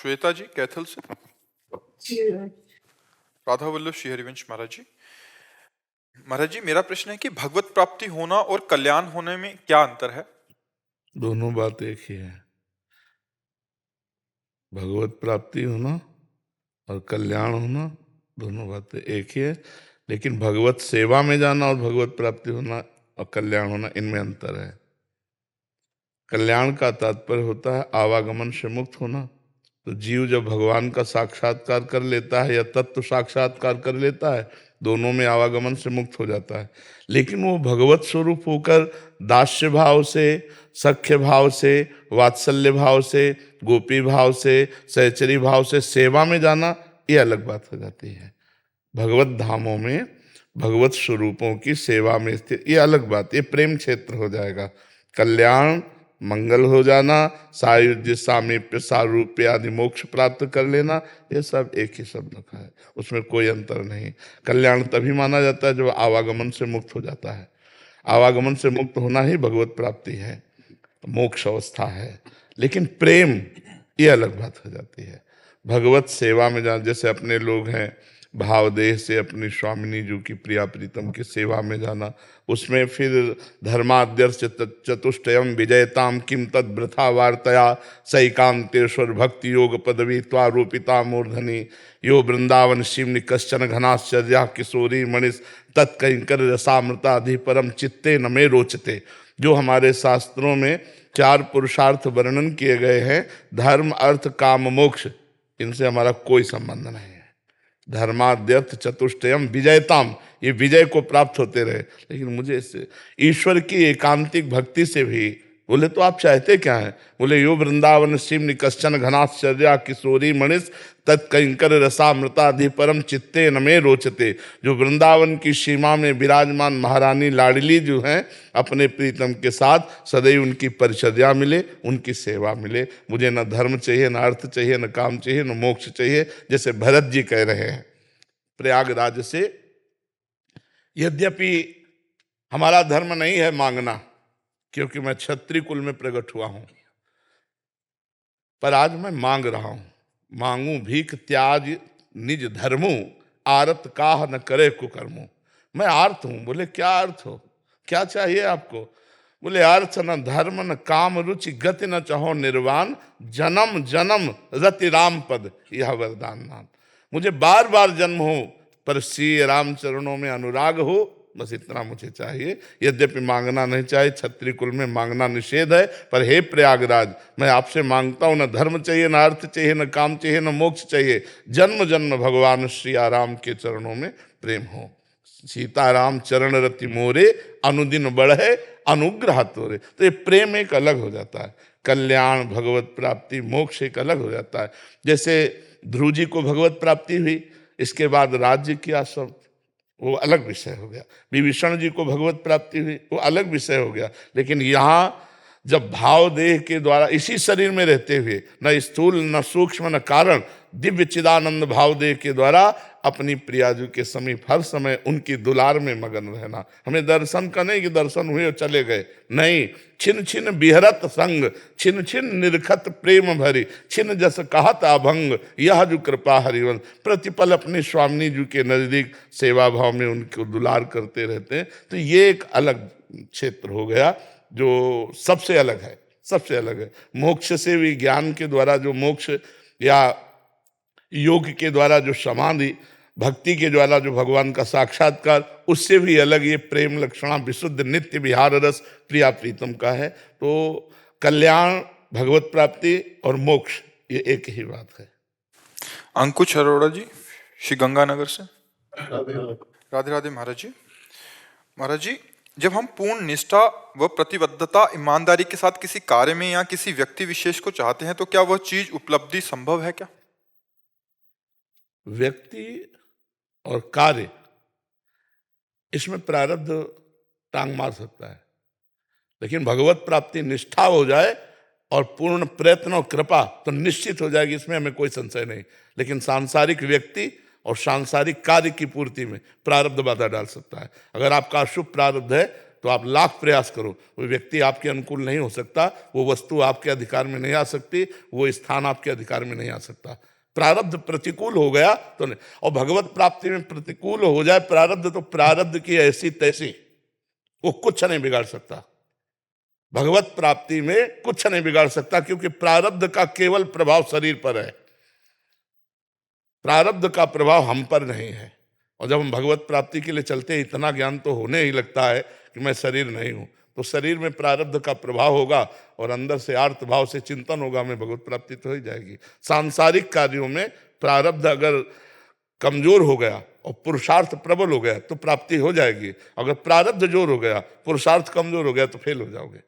श्वेता जी कैथल से। जी राधा वल्लभ श्री हरिवंश महाराज जी। महाराज जी, मेरा प्रश्न है कि भगवत प्राप्ति होना और कल्याण होने में क्या अंतर है? दोनों बात एक ही है। भगवत प्राप्ति होना और कल्याण होना दोनों बातें एक ही है, लेकिन भगवत सेवा में जाना और भगवत प्राप्ति होना और कल्याण होना, इनमें अंतर है। कल्याण का तात्पर्य होता है आवागमन से मुक्त होना। तो जीव जब भगवान का साक्षात्कार कर लेता है या तत्व साक्षात्कार कर लेता है, दोनों में आवागमन से मुक्त हो जाता है। लेकिन वो भगवत स्वरूप होकर दास्य भाव से, सख्य भाव से, वात्सल्य भाव से, गोपी भाव से, सहचरी भाव से सेवा में जाना, ये अलग बात हो जाती है। भगवत धामों में भगवत स्वरूपों की सेवा में स्थित, ये अलग बात, ये प्रेम क्षेत्र हो जाएगा। कल्याण, मंगल हो जाना, सायुज्य, सामीप्य, सारूप्य आदि मोक्ष प्राप्त कर लेना, ये सब एक ही शब्द का है, उसमें कोई अंतर नहीं। कल्याण तभी माना जाता है जब आवागमन से मुक्त हो जाता है। आवागमन से मुक्त होना ही भगवत प्राप्ति है, मोक्ष अवस्था है। लेकिन प्रेम, ये अलग बात हो जाती है। भगवत सेवा में जाना, जैसे अपने लोग हैं भावदेह से अपनी स्वामिनी जी की प्रिया प्रीतम की सेवा में जाना, उसमें फिर धर्माद्यर्श चतुष्टयम विजयताम किम तद वृथा वार्तया सैकांतेश्वर भक्ति योग पदवी त्वारूपिता मूर्धनि यो वृंदावन शिवनि कश्चन घनाश्चर्या किशोरी मणिस तत्कंकर रसामृताधि परम चित्ते न मे रोचते। जो हमारे शास्त्रों में 4 पुरुषार्थ वर्णन किए गए हैं, धर्म अर्थ काम मोक्ष, इनसे हमारा कोई संबंध नहीं है। धर्माद्यर्थ चतुष्टयम विजयताम, ये विजय को प्राप्त होते रहे, लेकिन मुझे इससे ईश्वर की एकांतिक भक्ति से भी, बोले तो आप चाहते क्या हैं? बोले यो वृंदावन शिव कश्चन घनाश्चर्या किशोरी मणिस तत्कंकर रसामृताधि परम चित्ते न मे रोचते। जो वृंदावन की सीमा में विराजमान महारानी लाडली जो हैं, अपने प्रीतम के साथ सदैव उनकी परिचर्या मिले, उनकी सेवा मिले। मुझे न धर्म चाहिए, न अर्थ चाहिए, न काम चाहिए, न मोक्ष चाहिए। जैसे भरत जी कह रहे हैं प्रयागराज से, यद्यपि हमारा धर्म नहीं है मांगना, क्योंकि मैं क्षत्रिय कुल में प्रकट हुआ हूं, पर आज मैं मांग रहा हूं। मांगू भीख त्याज निज धर्मू, आरत काह न करे कुकर्मू। मैं आर्त हूं। बोले क्या अर्थ हो, क्या चाहिए आपको? बोले अर्थ न धर्म न काम रुचि गति न चाहो निर्वाण, जन्म जन्म रति राम पद यह वरदान नाम। मुझे बार बार जन्म हो, पर श्री राम चरणों में अनुराग हो, बस इतना मुझे चाहिए। यद्यपि मांगना नहीं चाहिए, क्षत्रिय कुल में मांगना निषेध है, पर हे प्रयागराज, मैं आपसे मांगता हूं, न धर्म चाहिए, न अर्थ चाहिए, न काम चाहिए, न मोक्ष चाहिए, जन्म जन्म भगवान श्री राम के चरणों में प्रेम हो। सीताराम चरण रति मोरे, अनुदिन बढ़े अनुग्रह तोरे। तो ये प्रेम एक अलग हो जाता है। कल्याण, भगवत प्राप्ति, मोक्ष एक अलग हो जाता है। जैसे ध्रुव जी को भगवत प्राप्ति हुई, इसके बाद राज्य किया सब, वो अलग विषय हो गया। विभीषण जी को भगवत प्राप्ति हुई, वो अलग विषय हो गया। लेकिन यहाँ जब भाव देह के द्वारा इसी शरीर में रहते हुए, न स्थूल न सूक्ष्म न कारण, दिव्य चिदानंद भाव देह के द्वारा अपनी प्रियाजू के समीप हर समय उनकी दुलार में मगन रहना। हमें दर्शन का नहीं कि दर्शन हुए और चले गए, नहीं। छिन छिन बिहरत संग, छिन छिन निरखत प्रेम भरी, छिन जस कहत अभंग यह जो कृपा हरिवंश। प्रतिपल अपने स्वामिनी जी के नजदीक सेवा भाव में उनको दुलार करते रहते हैं। तो ये एक अलग क्षेत्र हो गया जो सबसे अलग है, सबसे अलग है। मोक्ष से भी, ज्ञान के द्वारा जो मोक्ष या योग के द्वारा जो समाधि, भक्ति के द्वारा जो भगवान का साक्षात्कार, उससे भी अलग ये प्रेम लक्षणा विशुद्ध नित्य विहार रस प्रिया प्रीतम का है। तो कल्याण, भगवत प्राप्ति और मोक्ष, ये एक ही बात है। अंकुश अरोड़ा जी श्री गंगानगर से। राधे राधे महाराज जी। महाराज जी, जब हम पूर्ण निष्ठा व प्रतिबद्धता ईमानदारी के साथ किसी कार्य में या किसी व्यक्ति विशेष को चाहते हैं, तो क्या वह चीज उपलब्धि संभव है क्या? व्यक्ति और कार्य, इसमें प्रारब्ध टांग मार सकता है, लेकिन भगवत प्राप्ति निष्ठा हो जाए और पूर्ण प्रयत्न और कृपा, तो निश्चित हो जाएगी, इसमें हमें कोई संशय नहीं। लेकिन सांसारिक व्यक्ति और सांसारिक कार्य की पूर्ति में प्रारब्ध बाधा डाल सकता है। अगर आपका अशुभ प्रारब्ध है तो तो आप लाख प्रयास करो, वो व्यक्ति आपके अनुकूल नहीं हो सकता, वो वस्तु आपके अधिकार में नहीं आ सकती, वो स्थान आपके अधिकार में नहीं आ सकता। प्रारब्ध प्रतिकूल हो गया तो नहीं। और भगवत प्राप्ति में प्रतिकूल हो जाए प्रारब्ध, तो प्रारब्ध की ऐसी तैसी, वो कुछ नहीं बिगाड़ सकता। भगवत प्राप्ति में कुछ नहीं बिगाड़ सकता, क्योंकि प्रारब्ध का केवल प्रभाव शरीर पर है, प्रारब्ध का प्रभाव हम पर नहीं है। और जब हम भगवत प्राप्ति के लिए चलते हैं, इतना ज्ञान तो होने ही लगता है कि मैं शरीर नहीं हूं, तो शरीर में प्रारब्ध का प्रभाव होगा और अंदर से आर्त भाव से चिंतन होगा, हमें भगवत प्राप्ति तो हो जाएगी। सांसारिक कार्यों में प्रारब्ध अगर कमजोर हो गया और पुरुषार्थ प्रबल हो गया तो प्राप्ति हो जाएगी। अगर प्रारब्ध जोर हो गया, पुरुषार्थ कमजोर हो गया तो फेल हो जाओगे।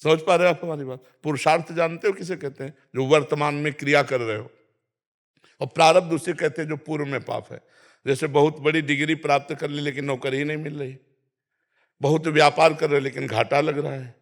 समझ पा रहे हो आप हमारी बात? पुरुषार्थ जानते हो किसे कहते हैं? जो वर्तमान में क्रिया कर रहे हो। और प्रारब्ध उसे कहते हैं जो पूर्व में पाप है। जैसे बहुत बड़ी डिग्री प्राप्त कर ली लेकिन नौकरी ही नहीं मिल रही, बहुत व्यापार कर रहे हो लेकिन घाटा लग रहा है,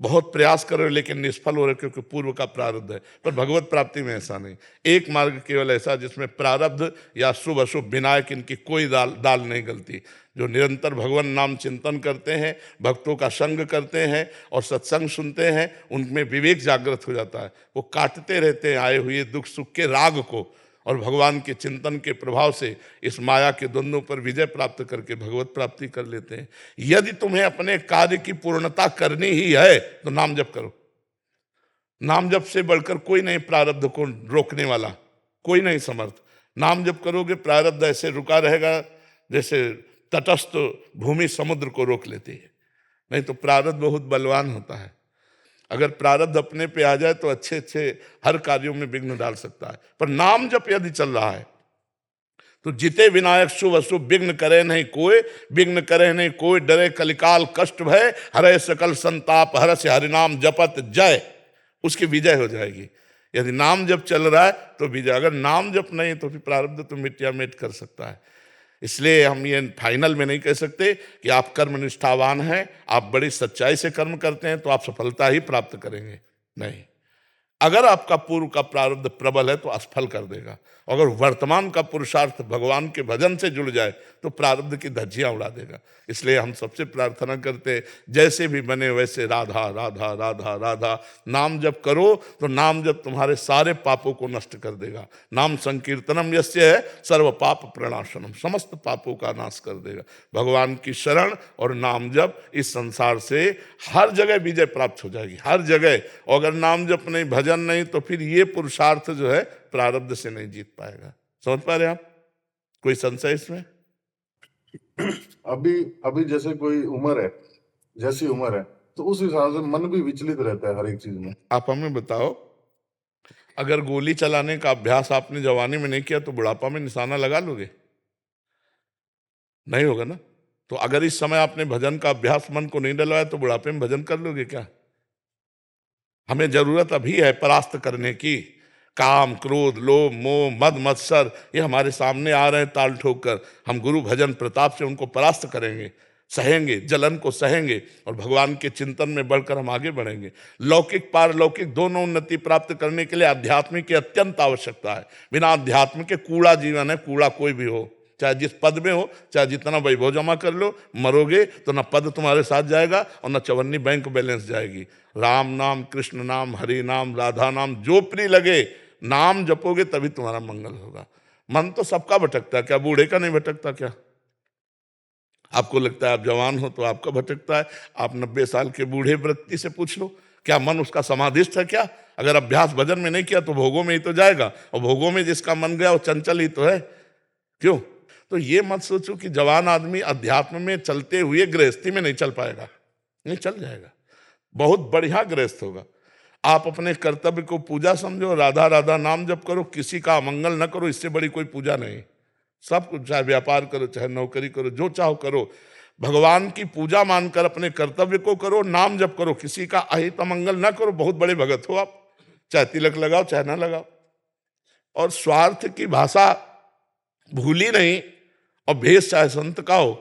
बहुत प्रयास कर रहे हो लेकिन निष्फल हो रहे क्योंकि पूर्व का प्रारब्ध है। पर भगवत प्राप्ति में ऐसा नहीं। एक मार्ग केवल ऐसा जिसमें प्रारब्ध या शुभ अशुभ विनायक इनकी कोई दाल नहीं गलती। जो निरंतर भगवान नाम चिंतन करते हैं, भक्तों का संग करते हैं और सत्संग सुनते हैं, उनमें विवेक जागृत हो जाता है। वो काटते रहते हैं आए हुए दुख सुख के राग को, और भगवान के चिंतन के प्रभाव से इस माया के द्वंद्वों पर विजय प्राप्त करके भगवत प्राप्ति कर लेते हैं। यदि तुम्हें अपने कार्य की पूर्णता करनी ही है तो नाम जप करो। नाम जप से बढ़कर कोई नहीं प्रारब्ध को रोकने वाला, कोई नहीं समर्थ। नाम जप करोगे प्रारब्ध ऐसे रुका रहेगा जैसे तटस्थ भूमि समुद्र को रोक लेती है। नहीं तो प्रारब्ध बहुत बलवान होता है। अगर प्रारब्ध अपने पे आ जाए तो अच्छे अच्छे हर कार्यों में विघ्न डाल सकता है। पर नाम जप यदि चल रहा है तो जिते विनायक शुभ अशुभ विघ्न करे नहीं कोई, विघ्न करे नहीं कोई, डरे कलिकाल कष्ट भय, हरे सकल संताप हरस हरिनाम जपत जय, उसकी विजय हो जाएगी। यदि नाम जप चल रहा है तो विजय, अगर नाम जप नहीं तो फिर प्रारब्ध तो मिट्टिया मिट कर सकता है। इसलिए हम ये फाइनल में नहीं कह सकते कि आप कर्म निष्ठावान हैं, आप बड़ी सच्चाई से कर्म करते हैं तो आप सफलता ही प्राप्त करेंगे। नहीं, अगर आपका पूर्व का प्रारब्ध प्रबल है तो असफल कर देगा। अगर वर्तमान का पुरुषार्थ भगवान के भजन से जुड़ जाए तो प्रारब्ध की धज्जियां उड़ा देगा। इसलिए हम सबसे प्रार्थना करते हैं, जैसे भी बने वैसे राधा राधा राधा राधा नाम जप करो तो नाम जप तुम्हारे सारे पापों को नष्ट कर देगा। नाम संकीर्तनम यस्य है सर्व पाप प्रणाशनम, समस्त पापों का नाश कर देगा। भगवान की शरण और नाम जप इस संसार से हर जगह विजय प्राप्त हो जाएगी, हर जगह। और अगर नाम जप नहीं, भजन नहीं, तो फिर ये पुरुषार्थ जो है प्रारब्ध से नहीं जीत पाएगा। समझ पा रहे आप? कोई संशय इसमें? अभी जैसे कोई उम्र है, जैसी उम्र है तो उस हिसाब से मन भी विचलित रहता है हर एक चीज में। आप हमें बताओ, अगर गोली चलाने का अभ्यास आपने जवानी में नहीं किया तो बुढ़ापा में निशाना लगा लोगे? नहीं होगा ना। तो अगर इस समय आपने भजन का अभ्यास मन को नहीं डलवाया तो बुढ़ापे में भजन कर लोगे क्या? हमें जरूरत अभी है परास्त करने की। काम क्रोध लोभ मोह मद मत्सर ये हमारे सामने आ रहे हैं ताल ठोक कर। हम गुरु भजन प्रताप से उनको परास्त करेंगे, सहेंगे, जलन को सहेंगे और भगवान के चिंतन में बढ़कर हम आगे बढ़ेंगे। लौकिक पारलौकिक दोनों उन्नति प्राप्त करने के लिए आध्यात्मिक की अत्यंत आवश्यकता है। बिना अध्यात्म के कूड़ा जीवन है, कूड़ा कोई भी हो, चाहे जिस पद में हो, चाहे जितना वैभव जमा कर लो, मरोगे तो न पद तुम्हारे साथ जाएगा और न चवन्नी बैंक बैलेंस जाएगी। राम नाम कृष्ण नाम हरि नाम राधा नाम जो प्रिय लगे नाम जपोगे तभी तुम्हारा मंगल होगा। मन तो सबका भटकता है, क्या बूढ़े का नहीं भटकता? क्या आपको लगता है आप जवान हो तो आपका भटकता है? आप 90 साल के बूढ़े व्यक्ति से पूछ लो, क्या मन उसका समाधिस्थ है? क्या अगर अभ्यास भजन में नहीं किया तो भोगों में ही तो जाएगा, और भोगों में जिसका मन गया वो चंचल ही तो है। क्यों? तो ये मत सोचो कि जवान आदमी अध्यात्म में चलते हुए गृहस्थी में नहीं चल पाएगा। नहीं, चल जाएगा, बहुत बढ़िया गृहस्थ होगा। आप अपने कर्तव्य को पूजा समझो, राधा राधा नाम जप करो, किसी का अमंगल न करो, इससे बड़ी कोई पूजा नहीं। सब कुछ, चाहे व्यापार करो, चाहे नौकरी करो, जो चाहो करो, भगवान की पूजा मानकर अपने कर्तव्य को करो, नाम जप करो, किसी का अहित अमंगल न करो, बहुत बड़े भगत हो आप। चाहे तिलक लगाओ चाहे ना लगाओ, और स्वार्थ की भाषा भूली नहीं, और भेष चाहे संत का हो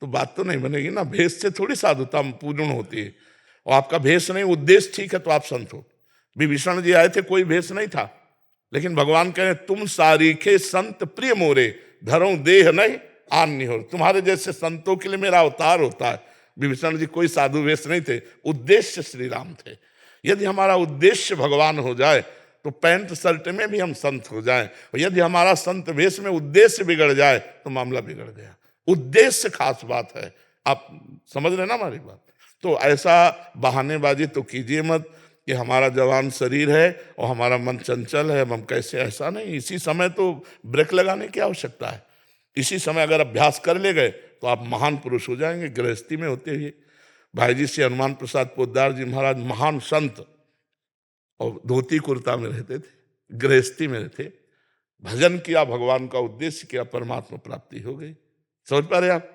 तो बात तो नहीं बनेगी ना। भेष से थोड़ी साधुता पूर्ण होती है, और आपका भेष नहीं, उद्देश्य ठीक है तो आप संत हो। विभीषण जी आए थे, कोई भेष नहीं था, लेकिन भगवान कह रहे तुम सारीखे संत प्रिय मोरे, धरो देह नहीं आन नहीं हो। तुम्हारे जैसे संतों के लिए मेरा अवतार होता है, विभीषण जी कोई साधु वेश नहीं थे, उद्देश्य श्री राम थे। यदि हमारा उद्देश्य भगवान हो जाए तो पैंट शर्ट में भी हम संत हो जाएं, और यदि हमारा संत वेश में उद्देश्य बिगड़ जाए तो मामला बिगड़ गया। उद्देश्य खास बात है, आप समझ रहे ना हमारी बात। तो ऐसा बहानेबाजी तो कीजिए मत कि हमारा जवान शरीर है और हमारा मन चंचल है, हम कैसे, ऐसा नहीं। इसी समय तो ब्रेक लगाने की आवश्यकता है। इसी समय अगर अभ्यास कर ले गए तो आप महान पुरुष हो जाएंगे। गृहस्थी में होते हुए भाई जी से हनुमान प्रसाद पोद्दार जी महाराज महान संत, और धोती कुर्ता में रहते थे, गृहस्थी में थे, भजन किया, भगवान का उद्देश्य किया, परमात्मा प्राप्ति हो गई। समझ पा रहे आप?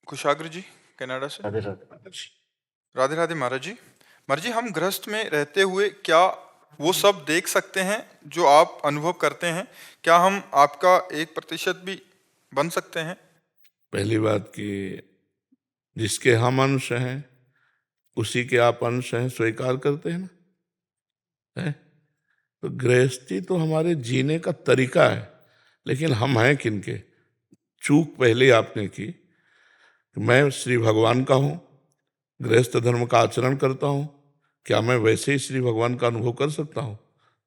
कुशाग्र जी कनाडा से। राधे राधे। राधे राधे महाराज जी। महाराज जी, हम गृहस्थ में रहते हुए क्या वो सब देख सकते हैं जो आप अनुभव करते हैं? क्या हम आपका 1% भी बन सकते हैं? पहली बात कि जिसके हम अंश हैं उसी के आप अंश हैं, स्वीकार करते हैं ना, है? तो गृहस्थी तो हमारे जीने का तरीका है, लेकिन हम हैं किनके? चूक पहले आपने की कि मैं श्री भगवान का हूँ, गृहस्थ धर्म का आचरण करता हूँ, क्या मैं वैसे ही श्री भगवान का अनुभव कर सकता हूँ?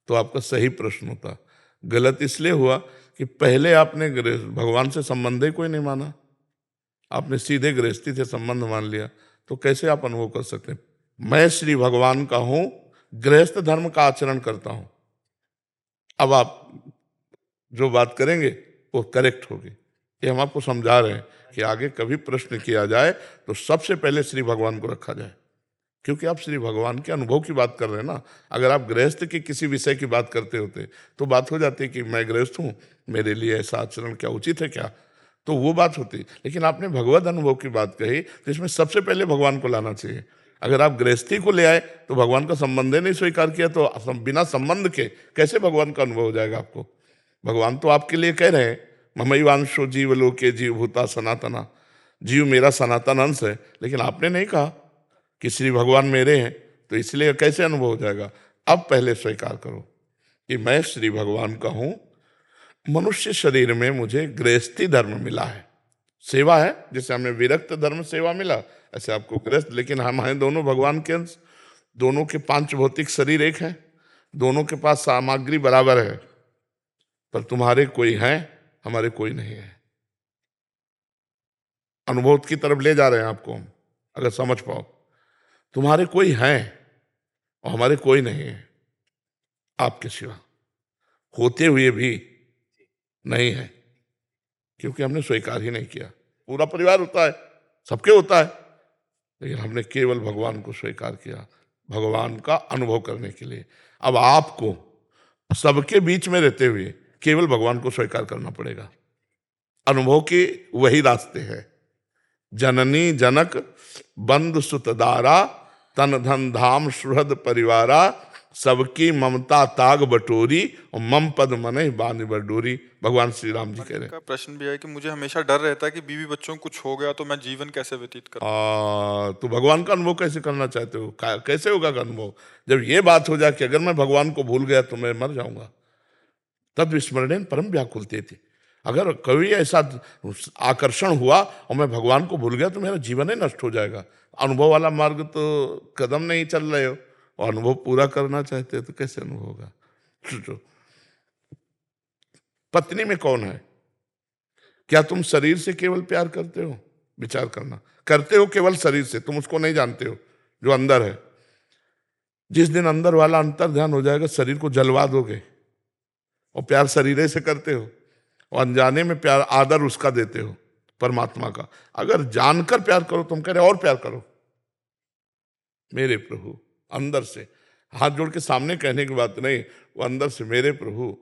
तो आपका सही प्रश्न होता। गलत इसलिए हुआ कि पहले आपने भगवान से संबंध ही कोई नहीं माना, आपने सीधे गृहस्थी से संबंध मान लिया, तो कैसे आप अनुभव कर सकते हैं? मैं श्री भगवान का हूँ, गृहस्थ धर्म का आचरण करता हूँ। अब आप जो बात करेंगे वो करेक्ट होगी। ये हम आपको समझा रहे हैं कि आगे कभी प्रश्न किया जाए तो सबसे पहले श्री भगवान को रखा जाए, क्योंकि आप श्री भगवान के अनुभव की बात कर रहे हैं ना। अगर आप गृहस्थ के किसी विषय की बात करते होते तो बात हो जाती कि मैं गृहस्थ हूँ, मेरे लिए ऐसा आचरण क्या उचित है क्या, तो वो बात होती। लेकिन आपने भगवत अनुभव की बात कही तो इसमें सबसे पहले भगवान को लाना चाहिए। अगर आप गृहस्थी को ले आए तो भगवान का संबंध ही नहीं स्वीकार किया, तो बिना संबंध के कैसे भगवान का अनुभव हो जाएगा आपको? भगवान तो आपके लिए कह रहे हैं, ममैवांशो जीव लोके जीव भूता सनातना, जीव मेरा सनातन अंश है, लेकिन आपने नहीं कहा कि श्री भगवान मेरे हैं, तो इसलिए कैसे अनुभव हो जाएगा? अब पहले स्वीकार करो कि मैं श्री भगवान का हूं, मनुष्य शरीर में मुझे गृहस्थी धर्म मिला है, सेवा है। जैसे हमें विरक्त धर्म सेवा मिला, ऐसे आपको गृहस्थ, लेकिन हम हैं दोनों भगवान के अंश, दोनों के 5 भौतिक शरीर एक हैं, दोनों के पास सामग्री बराबर है, पर तुम्हारे कोई हैं, हमारे कोई नहीं है। अनुभव की तरफ ले जा रहे हैं आपको हम, अगर समझ पाओ। तुम्हारे कोई हैं और हमारे कोई नहीं है, आपके सिवा, होते हुए भी नहीं है, क्योंकि हमने स्वीकार ही नहीं किया। पूरा परिवार होता है, सबके होता है, लेकिन हमने केवल भगवान को स्वीकार किया, भगवान का अनुभव करने के लिए। अब आपको सबके बीच में रहते हुए केवल भगवान को स्वीकार करना पड़ेगा। अनुभव के वही रास्ते हैं, जननी जनक बंधु सुतदारा, तन धन धाम सुहृद परिवारा, सबकी ममता ताग बटोरी, और मम पद मन बांध बडोरी। भगवान श्री राम जी कह रहे हैं। का प्रश्न भी है कि मुझे हमेशा डर रहता है कि बीवी बच्चों को कुछ हो गया तो मैं जीवन कैसे व्यतीत करूं? तो भगवान का अनुभव कैसे करना चाहते हो? कैसे होगा का अनुभव? जब ये बात हो जाए कि अगर मैं भगवान को भूल गया तो मैं मर जाऊंगा, तब विस्मरणेन परम व्याकुलते थे। अगर कभी ऐसा आकर्षण हुआ और मैं भगवान को भूल गया तो मेरा जीवन ही नष्ट हो जाएगा। अनुभव वाला मार्ग तो कदम नहीं चल रहे हो, और अनुभव पूरा करना चाहते हो तो कैसे अनुभव होगा? सोचो, पत्नी में कौन है? क्या तुम शरीर से केवल प्यार करते हो? विचार करना, करते हो केवल शरीर से, तुम उसको नहीं जानते हो जो अंदर है। जिस दिन अंदर वाला अंतर ध्यान हो जाएगा, शरीर को जलवा दोगे, और प्यार शरीर से करते हो, और अनजाने में प्यार आदर उसका देते हो, परमात्मा का। अगर जानकर प्यार करो, तुम कह रहे और प्यार करो मेरे प्रभु, अंदर से हाथ जोड़ के सामने कहने की बात नहीं, वो अंदर से, मेरे प्रभु,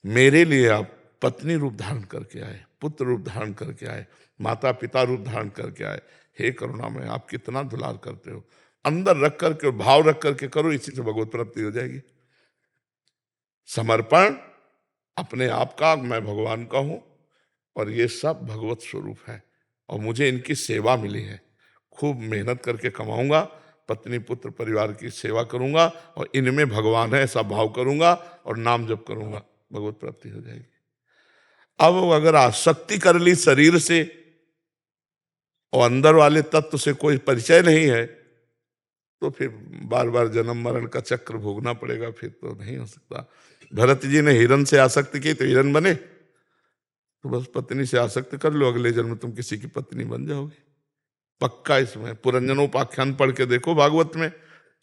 मेरे लिए आप पत्नी रूप धारण करके आए, पुत्र रूप धारण करके आए, माता पिता रूप धारण करके आए, हे करुणामय, आप कितना दुलार करते हो। अंदर रख करके, भाव रख करके करो, इसी से भगवत प्राप्ति हो जाएगी। समर्पण अपने आप का, मैं भगवान का हूं और ये सब भगवत स्वरूप है, और मुझे इनकी सेवा मिली है, खूब मेहनत करके कमाऊंगा, पत्नी पुत्र परिवार की सेवा करूंगा, और इनमें भगवान है ऐसा भाव करूंगा और नाम जप करूंगा, भगवत प्राप्ति हो जाएगी। अब अगर आसक्ति कर ली शरीर से, और अंदर वाले तत्व से कोई परिचय नहीं है, तो फिर बार बार जन्म मरण का चक्र भोगना पड़ेगा, फिर तो नहीं हो सकता। भरत जी ने हिरण से आसक्ति की तो हिरण बने, तो बस पत्नी से आसक्त कर लो, अगले जन्म में तुम किसी की पत्नी बन जाओगे, पक्का। इसमें पुरंजनोपाख्यान पढ़ के देखो भागवत में,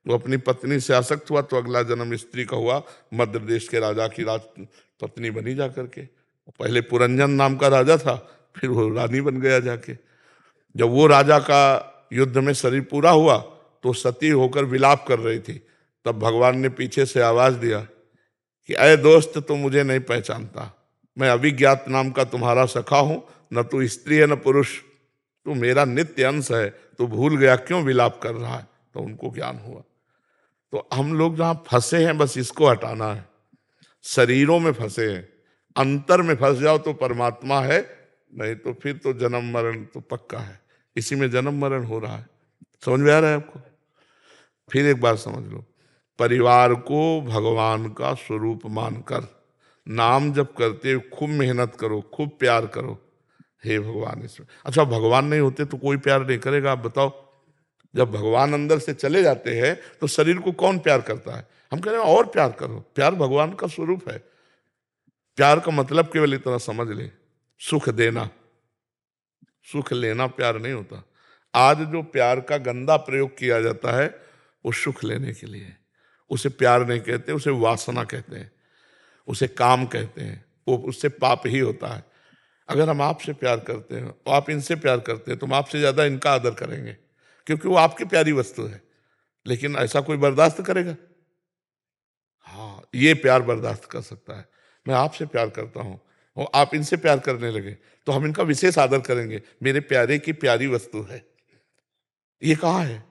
वो अपनी पत्नी से आसक्त हुआ तो अगला जन्म स्त्री का हुआ, मध्य देश के राजा की राज पत्नी बनी जा करके। पहले पुरंजन नाम का राजा था, फिर वो रानी बन गया जाके। जब वो राजा का युद्ध में शरीर पूरा हुआ तो सती होकर विलाप कर रही थी, तब भगवान ने पीछे से आवाज दिया कि अय दोस्त, तो मुझे नहीं पहचानता, मैं अभिज्ञात नाम का तुम्हारा सखा हूं, न तू स्त्री है न पुरुष, तू मेरा नित्य अंश है, तू भूल गया क्यों विलाप कर रहा है। तो उनको ज्ञान हुआ। तो हम लोग जहां फंसे हैं बस इसको हटाना है। शरीरों में फंसे हैं, अंतर में फंस जाओ तो परमात्मा है, नहीं तो फिर तो जन्म मरण तो पक्का है। इसी में जन्म मरण हो रहा है। समझ में आ रहा है आपको? फिर एक बार समझ लो, परिवार को भगवान का स्वरूप मानकर नाम जप करते हुए खूब मेहनत करो, खूब प्यार करो। हे भगवान, इसमें अच्छा भगवान नहीं होते तो कोई प्यार नहीं करेगा। आप बताओ, जब भगवान अंदर से चले जाते हैं तो शरीर को कौन प्यार करता है? हम कह रहे हैं और प्यार करो। प्यार भगवान का स्वरूप है। प्यार का मतलब केवल इतना समझ ले, सुख देना, सुख लेना प्यार नहीं होता। आज जो प्यार का गंदा प्रयोग किया जाता है वो सुख लेने के लिए, उसे प्यार नहीं कहते, उसे वासना कहते हैं, उसे काम कहते हैं, वो उससे पाप ही होता है। अगर हम आपसे प्यार करते हैं और आप इनसे प्यार करते हैं तो हम आपसे ज्यादा इनका आदर करेंगे, क्योंकि वो आपकी प्यारी वस्तु है। लेकिन ऐसा कोई बर्दाश्त करेगा? हाँ, ये प्यार बर्दाश्त कर सकता है। मैं आपसे प्यार करता हूं और आप इनसे प्यार करने लगे तो हम इनका विशेष आदर करेंगे, मेरे प्यारे की प्यारी वस्तु है। ये कहाँ है?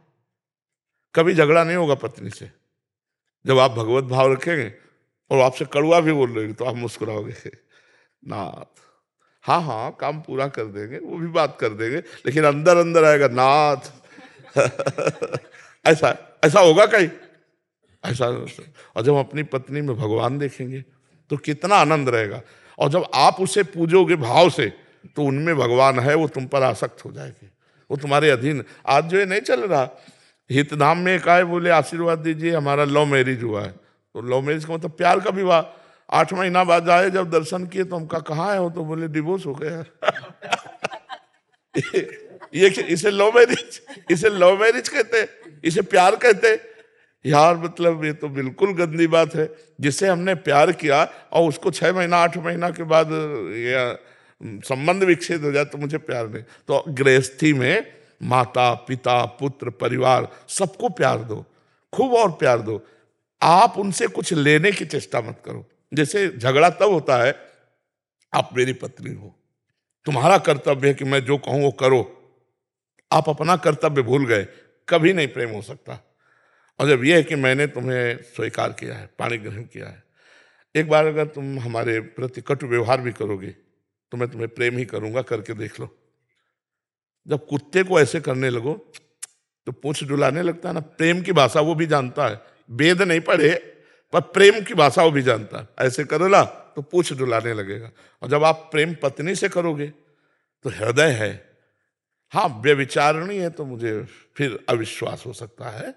कभी झगड़ा नहीं होगा पत्नी से जब आप भगवत भाव रखेंगे, और आपसे कड़वा भी बोल रहे तो आप मुस्कुराओगे, नाथ हाँ हाँ काम पूरा कर देंगे, वो भी बात कर देंगे, लेकिन अंदर अंदर आएगा नाथ। ऐसा ऐसा होगा कहीं? ऐसा। और जब अपनी पत्नी में भगवान देखेंगे तो कितना आनंद रहेगा। और जब आप उसे पूजोगे भाव से तो उनमें भगवान है, वो तुम पर आसक्त हो जाएगी, वो तुम्हारे अधीन। आज जो है नहीं चल रहा, हितधाम में एक आए बोले आशीर्वाद दीजिए, हमारा लव मैरिज हुआ है। तो लव मैरिज का मतलब प्यार का विवाह। 8 महीना बाद आए, जब दर्शन किए तो हमका कहाँ है हो, तो बोले डिवोर्स हो गया। ये इसे लव मैरिज कहते हैं, इसे प्यार कहते हैं यार। मतलब ये तो बिल्कुल गंदी बात है। जिससे हमने प्यार किया और उसको 6 महीना 8 महीना के बाद ये संबंध विकसित हो जाए तो मुझे प्यार नहीं। तो गृहस्थी में माता पिता पुत्र परिवार सबको प्यार दो, खूब और प्यार दो। आप उनसे कुछ लेने की चेष्टा मत करो। जैसे झगड़ा तब होता है, आप मेरी पत्नी हो, तुम्हारा कर्तव्य है कि मैं जो कहूं वो करो, आप अपना कर्तव्य भूल गए, कभी नहीं प्रेम हो सकता। और जब यह है कि मैंने तुम्हें स्वीकार किया है, पाणी ग्रहण किया है, एक बार अगर तुम हमारे प्रति कटु व्यवहार भी करोगे तो मैं तुम्हें प्रेम ही करूंगा, करके देख लो। जब कुत्ते को ऐसे करने लगो तो पूंछ डुलाने लगता है ना, प्रेम की भाषा वो भी जानता है, वेद नहीं पढ़े पर प्रेम की भाषा वो भी जानता है। ऐसे करो ना तो पूंछ डुलाने लगेगा। और जब आप प्रेम पत्नी से करोगे तो हृदय है, हाँ व्यभिचारणी है तो मुझे फिर अविश्वास हो सकता है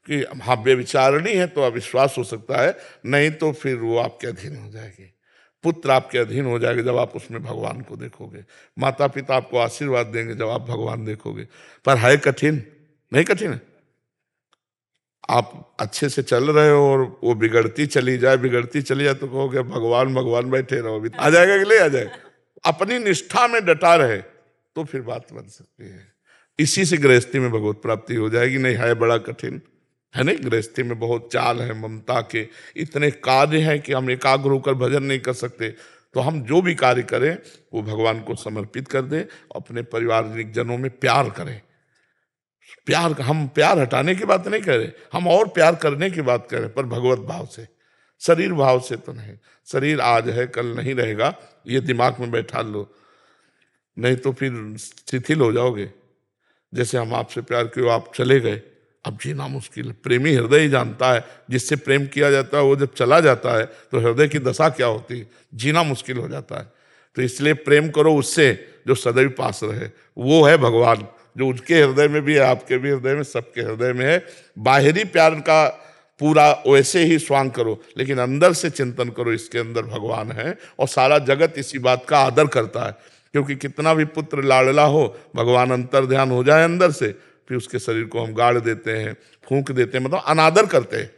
कि हाँ व्यभिचारणी है तो अविश्वास हो सकता है, नहीं तो फिर वो आपके अधीन हो जाएगी। पुत्र आपके अधीन हो जाएगा जब आप उसमें भगवान को देखोगे। माता पिता आपको आशीर्वाद देंगे जब आप भगवान देखोगे। पर है कठिन? नहीं कठिन है। आप अच्छे से चल रहे हो और वो बिगड़ती चली जाए तो कहोगे भगवान भगवान बैठे रहो, अभी आ जाएगा कि नहीं आ जाएगा। अपनी निष्ठा में डटा रहे तो फिर बात बन सकती है। इसी से गृहस्थी में भगवत प्राप्ति हो जाएगी। नहीं है बड़ा कठिन है, नहीं गृहस्थी में बहुत चाल है, ममता के इतने कार्य हैं कि हम एकाग्र होकर भजन नहीं कर सकते। तो हम जो भी कार्य करें वो भगवान को समर्पित कर दें, अपने पारिवारिक जनों में प्यार करें। प्यार, हम प्यार हटाने की बात नहीं कर रहे, हम और प्यार करने की बात कर रहे, पर भगवत भाव से, शरीर भाव से तो नहीं। शरीर आज है कल नहीं रहेगा, ये दिमाग में बैठा लो, नहीं तो फिर शिथिल हो जाओगे। जैसे हम आपसे प्यार किए, आप चले गए, अब जीना मुश्किल है। प्रेमी हृदय ही जानता है, जिससे प्रेम किया जाता है वो जब चला जाता है तो हृदय की दशा क्या होती है, जीना मुश्किल हो जाता है। तो इसलिए प्रेम करो उससे जो सदैव पास रहे, वो है भगवान। जो उनके हृदय में भी है, आपके भी हृदय में, सबके हृदय में है। बाहरी प्यार का पूरा वैसे ही स्वांग करो, लेकिन अंदर से चिंतन करो, इसके अंदर भगवान है और सारा जगत इसी बात का आदर करता है। क्योंकि कितना भी पुत्र लाडला हो, भगवान अंतर ध्यान हो जाए अंदर से, फिर उसके शरीर को हम गाड़ देते हैं, फूंक देते हैं, मतलब अनादर करते हैं।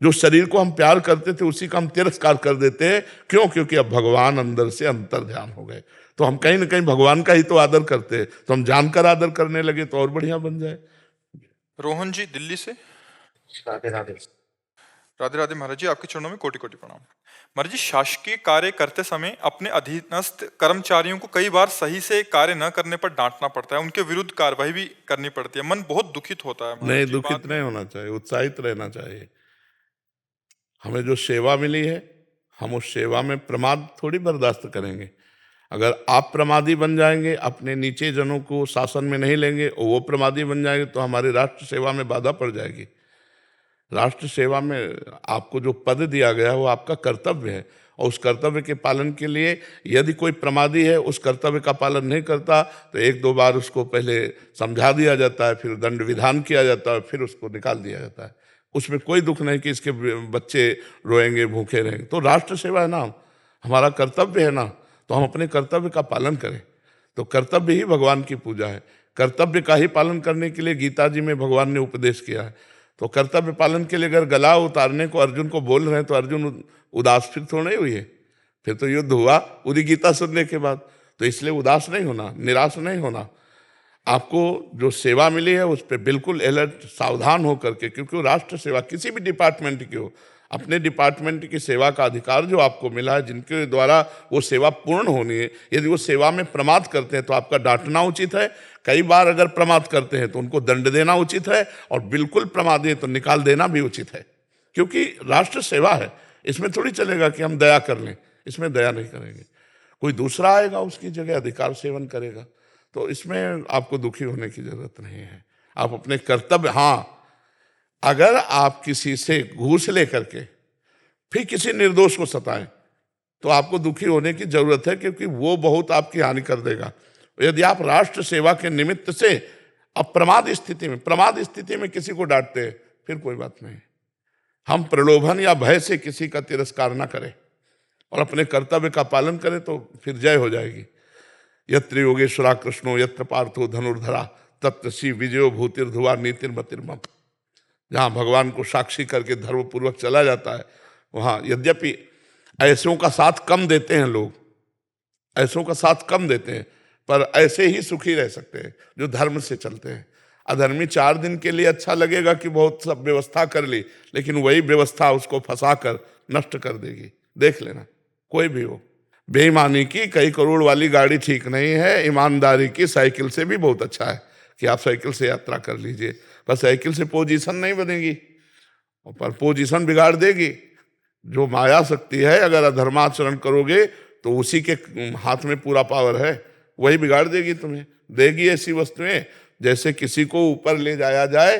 जो शरीर को हम प्यार करते थे उसी का हम तिरस्कार कर देते हैं। क्यों? क्योंकि अब भगवान अंदर से अंतर ध्यान हो गए, तो हम कहीं ना कहीं भगवान का ही तो आदर करते हैं। तो हम जानकर आदर करने लगे तो और बढ़िया बन जाए। रोहन जी दिल्ली से। राधे राधे। राधे राधे महाराज जी, आपके चरणों में कोटि कोटि प्रणाम। महाराज जी, शासकीय कार्य करते समय अपने अधीनस्थ कर्मचारियों को कई बार सही से कार्य न करने पर डांटना पड़ता है, उनके विरुद्ध कार्रवाई भी करनी पड़ती है, मन बहुत दुखित होता है। नहीं, दुखित नहीं होना चाहिए, उत्साहित रहना चाहिए। हमें जो सेवा मिली है, हम उस सेवा में प्रमाद थोड़ी बर्दाश्त करेंगे। अगर आप प्रमादी बन जाएंगे, अपने नीचे जनों को शासन में नहीं लेंगे और वो प्रमादी बन जाएंगे, तो हमारी राष्ट्र सेवा में बाधा पड़ जाएगी। राष्ट्र सेवा में आपको जो पद दिया गया है वो आपका कर्तव्य है, और उस कर्तव्य के पालन के लिए यदि कोई प्रमादी है, उस कर्तव्य का पालन नहीं करता, तो एक दो बार उसको पहले समझा दिया जाता है, फिर दंड विधान किया जाता है, फिर उसको निकाल दिया जाता है। उसमें कोई दुख नहीं कि इसके बच्चे रोएंगे, भूखे रहेंगे। तो राष्ट्र सेवा है ना, हमारा कर्तव्य है ना, तो हम अपने कर्तव्य का पालन करें। तो कर्तव्य ही भगवान की पूजा है। कर्तव्य का ही पालन करने के लिए गीता जी में भगवान ने उपदेश किया है। तो कर्तव्य पालन के लिए अगर गला उतारने को अर्जुन को बोल रहे हैं, तो अर्जुन उदास फिर थोड़ी हुई है, फिर तो युद्ध हुआ पूरी गीता सुनने के बाद। तो इसलिए उदास नहीं होना, निराश नहीं होना। आपको जो सेवा मिली है उस पर बिल्कुल अलर्ट, सावधान हो करके, क्योंकि वो राष्ट्र सेवा किसी भी डिपार्टमेंट की हो, अपने डिपार्टमेंट की सेवा का अधिकार जो आपको मिला है, जिनके द्वारा वो सेवा पूर्ण होनी है, यदि वो सेवा में प्रमाद करते हैं तो आपका डांटना उचित है। कई बार अगर प्रमाद करते हैं तो उनको दंड देना उचित है, और बिल्कुल प्रमादी है तो निकाल देना भी उचित है। क्योंकि राष्ट्र सेवा है, इसमें थोड़ी चलेगा कि हम दया कर लें, इसमें दया नहीं करेंगे। कोई दूसरा आएगा उसकी जगह अधिकार सेवन करेगा, तो इसमें आपको दुखी होने की जरूरत नहीं है। आप अपने कर्तव्य, हाँ, अगर आप किसी से घूस लेकर के फिर किसी निर्दोष को सताएं तो आपको दुखी होने की जरूरत है, क्योंकि वो बहुत आपकी हानि कर देगा। यदि आप राष्ट्र सेवा के निमित्त से प्रमाद स्थिति में किसी को डांटते हैं, फिर कोई बात नहीं। हम प्रलोभन या भय से किसी का तिरस्कार ना करें और अपने कर्तव्य का पालन करें, तो फिर जय हो जाएगी। यत्र योगेश्वरा कृष्णो यत्र पार्थो धनुर्धरा तत्र श्री विजयो भूतिर्धुवा नीतिर्मतिर्मम। जहाँ भगवान को साक्षी करके धर्मपूर्वक चला जाता है, वहाँ यद्यपि ऐसों का साथ कम देते हैं लोग, ऐसों का साथ कम देते हैं, पर ऐसे ही सुखी रह सकते हैं जो धर्म से चलते हैं। अधर्मी 4 दिन के लिए अच्छा लगेगा कि बहुत सब व्यवस्था कर ली, लेकिन वही व्यवस्था उसको फंसा कर नष्ट कर देगी। देख लेना, कोई भी हो। बेईमानी की कई करोड़ वाली गाड़ी ठीक नहीं है, ईमानदारी की साइकिल से भी बहुत अच्छा है कि आप साइकिल से यात्रा कर लीजिए। पर साइकिल से पोजीशन नहीं बनेगी, पर पोजीशन बिगाड़ देगी। जो माया शक्ति है, अगर अधर्माचरण करोगे तो उसी के हाथ में पूरा पावर है, वही बिगाड़ देगी तुम्हें। देगी ऐसी वस्तुएं जैसे किसी को ऊपर ले जाया जाए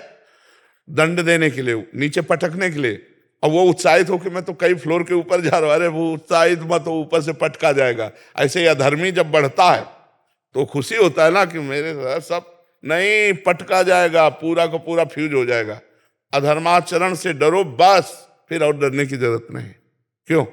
दंड देने के लिए, नीचे पटकने के लिए, और वो उत्साहित हो कि मैं तो कई फ्लोर के ऊपर जा रहा है, वो उत्साहित मत हो, ऊपर से पटका जाएगा। ऐसे ही अधर्मी जब बढ़ता है तो खुशी होता है ना कि मेरे सब नहीं, पटका जाएगा, पूरा का पूरा फ्यूज हो जाएगा। अधर्माचरण से डरो बस, फिर और डरने की जरूरत नहीं। क्यों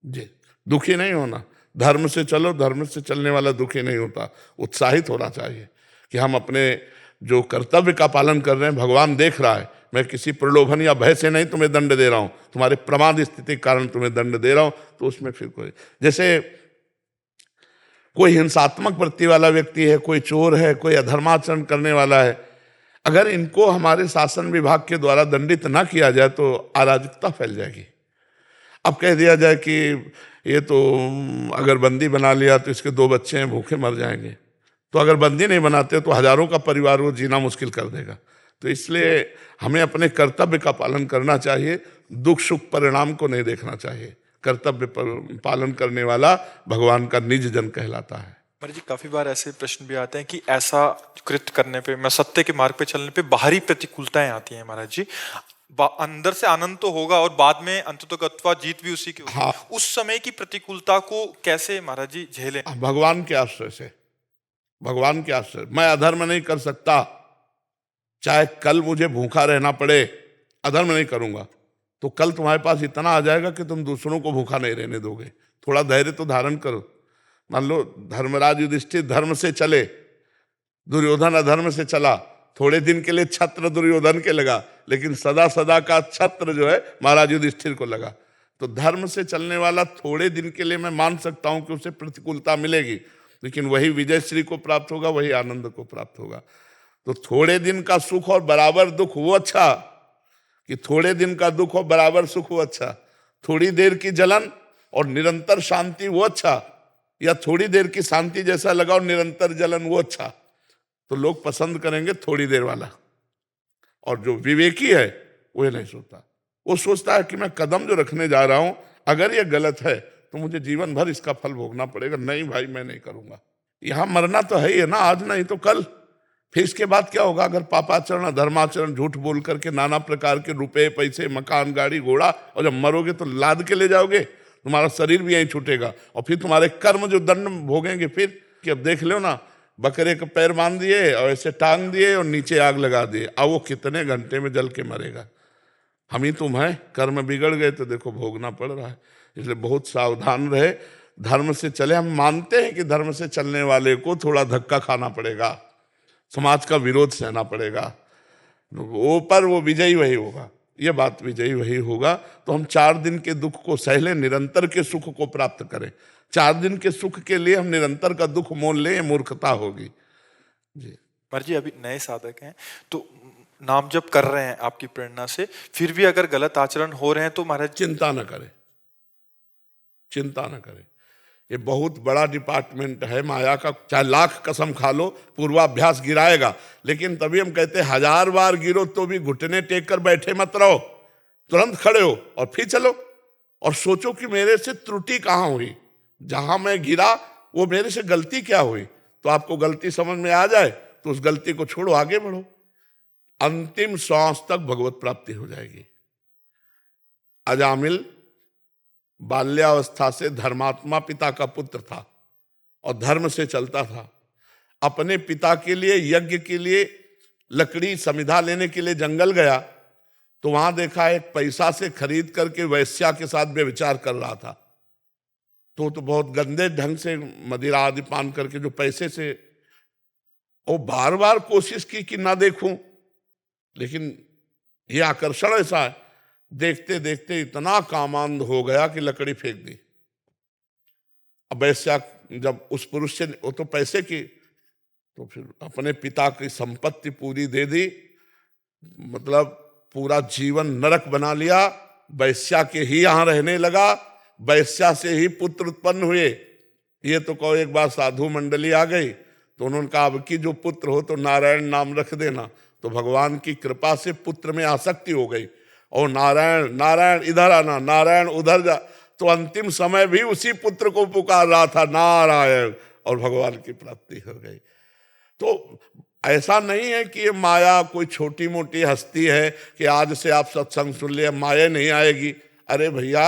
जी? दुखी नहीं होना, धर्म से चलो, धर्म से चलने वाला दुखी नहीं होता। उत्साहित होना चाहिए कि हम अपने जो कर्तव्य का पालन कर रहे हैं, भगवान देख रहा है, मैं किसी प्रलोभन या भय से नहीं तुम्हें दंड दे रहा हूं, तुम्हारे प्रमाद स्थिति के कारण तुम्हें दंड दे रहा हूं। तो उसमें फिर कोई, जैसे कोई हिंसात्मक वृत्ति वाला व्यक्ति है, कोई चोर है, कोई अधर्माचरण करने वाला है, अगर इनको हमारे शासन विभाग के द्वारा दंडित ना किया जाए तो अराजकता फैल जाएगी। अब कह दिया जाए कि ये तो अगर बंदी बना लिया तो इसके 2 बच्चे हैं, भूखे मर जाएंगे, तो अगर बंदी नहीं बनाते तो हजारों का परिवार वो जीना मुश्किल कर देगा। तो इसलिए हमें अपने कर्तव्य का पालन करना चाहिए, दुख सुख परिणाम को नहीं देखना चाहिए। कर्तव्य पालन करने वाला भगवान का निज जन कहलाता है। महाराज जी, काफी बार ऐसे प्रश्न भी आते हैं कि ऐसा कृत्य करने पे, मैं सत्य के मार्ग पे चलने पे बाहरी प्रतिकूलताएं आती हैं महाराज जी। अंदर से आनंद तो होगा और बाद में अंततोगत्वा जीत भी उसी की होगी। हाँ। उस समय की प्रतिकूलता को कैसे महाराज जी झेलें? भगवान के आश्रय से, भगवान के आश्रय, मैं अधर्म नहीं कर सकता, चाहे कल मुझे भूखा रहना पड़े, अधर्म नहीं करूंगा। तो कल तुम्हारे पास इतना आ जाएगा कि तुम दूसरों को भूखा नहीं रहने दोगे। थोड़ा धैर्य तो धारण करो। मान लो धर्मराज युधिष्ठिर धर्म से चले, दुर्योधन अधर्म से चला, थोड़े दिन के लिए छत्र दुर्योधन के लगा, लेकिन सदा सदा का छत्र जो है महाराज युधिष्ठिर को लगा। तो धर्म से चलने वाला थोड़े दिन के लिए मैं मान सकता हूं कि उसे प्रतिकूलता मिलेगी, लेकिन वही विजय श्री को प्राप्त होगा, वही आनंद को प्राप्त होगा। तो थोड़े दिन का सुख और बराबर दुख वो अच्छा, कि थोड़े दिन का दुख और बराबर सुख वो अच्छा, थोड़ी देर की जलन और निरंतर शांति वो अच्छा, या थोड़ी देर की शांति जैसा लगा और निरंतर जलन वो अच्छा। तो लोग पसंद करेंगे थोड़ी देर वाला। और जो विवेकी है वो नहीं सोचता, वो सोचता है कि मैं कदम जो रखने जा रहा हूं अगर ये गलत है तो मुझे जीवन भर इसका फल भोगना पड़ेगा। नहीं भाई, मैं नहीं करूंगा। यहां मरना तो है ही है ना, आज नहीं तो कल। फिर इसके बाद क्या होगा? अगर पापाचरण धर्माचरण झूठ बोल करके नाना प्रकार के रुपए पैसे मकान गाड़ी घोड़ा, और जब मरोगे तो लाद के ले जाओगे, तुम्हारा शरीर भी यहीं छूटेगा। और फिर तुम्हारे कर्म जो दंड भोगेंगे फिर, कि अब देख लो ना, बकरे का पैर बांध दिए और ऐसे टांग दिए और नीचे आग लगा दिए, अब वो कितने घंटे में जल के मरेगा। हम ही तुम हैं, कर्म बिगड़ गए तो देखो भोगना पड़ रहा है। इसलिए बहुत सावधान रहे, धर्म से चले। हम मानते हैं कि धर्म से चलने वाले को थोड़ा धक्का खाना पड़ेगा, समाज का विरोध सहना पड़ेगा, वो पर वो विजयी वही होगा, ये बात विजयी वही होगा। तो हम 4 दिन के दुख को सह लें, निरंतर के सुख को प्राप्त करें। 4 दिन के सुख के लिए हम निरंतर का दुख मोल लें, मूर्खता होगी जी। पर जी अभी नए साधक हैं तो नाम जप कर रहे हैं आपकी प्रेरणा से, फिर भी अगर गलत आचरण हो रहे हैं तो महाराज चिंता न करें, चिंता न करें। ये बहुत बड़ा डिपार्टमेंट है माया का, चाहे लाख कसम खा लो पूर्वाभ्यास गिराएगा, लेकिन तभी हम कहते हैं 1000 बार गिरो तो भी घुटने टेक कर बैठे मत रहो, तुरंत खड़े हो और फिर चलो और सोचो कि मेरे से त्रुटि कहाँ हुई, जहां मैं गिरा वो मेरे से गलती क्या हुई। तो आपको गलती समझ में आ जाए तो उस गलती को छोड़ो, आगे बढ़ो, अंतिम श्वास तक भगवत प्राप्ति हो जाएगी। अजामिल बाल्यावस्था से धर्मात्मा पिता का पुत्र था और धर्म से चलता था। अपने पिता के लिए यज्ञ के लिए लकड़ी समिधा लेने के लिए जंगल गया तो वहां देखा एक पैसा से खरीद करके वैश्या के साथ व्यभिचार कर रहा था। तो बहुत गंदे ढंग से मदिरा आदि पान करके जो पैसे से, वो बार बार कोशिश की कि ना देखूं, लेकिन ये आकर्षण ऐसा है, देखते देखते इतना कामांध हो गया कि लकड़ी फेंक दी। अब वैश्या जब उस पुरुष से, वो तो पैसे की, तो फिर अपने पिता की संपत्ति पूरी दे दी, मतलब पूरा जीवन नरक बना लिया। वैश्या के ही यहां रहने लगा, वैश्या से ही पुत्र उत्पन्न हुए। ये तो कहो एक बार साधु मंडली आ गई तो उन्होंने कहा अब की जो पुत्र हो तो नारायण नाम रख देना। तो भगवान की कृपा से पुत्र में आसक्ति हो गई और नारायण नारायण इधर आना, नारायण उधर जा, तो अंतिम समय भी उसी पुत्र को पुकार रहा था नारायण, और भगवान की प्राप्ति हो गई। तो ऐसा नहीं है कि ये माया कोई छोटी मोटी हस्ती है कि आज से आप सत्संग सुन लिया माया नहीं आएगी। अरे भैया,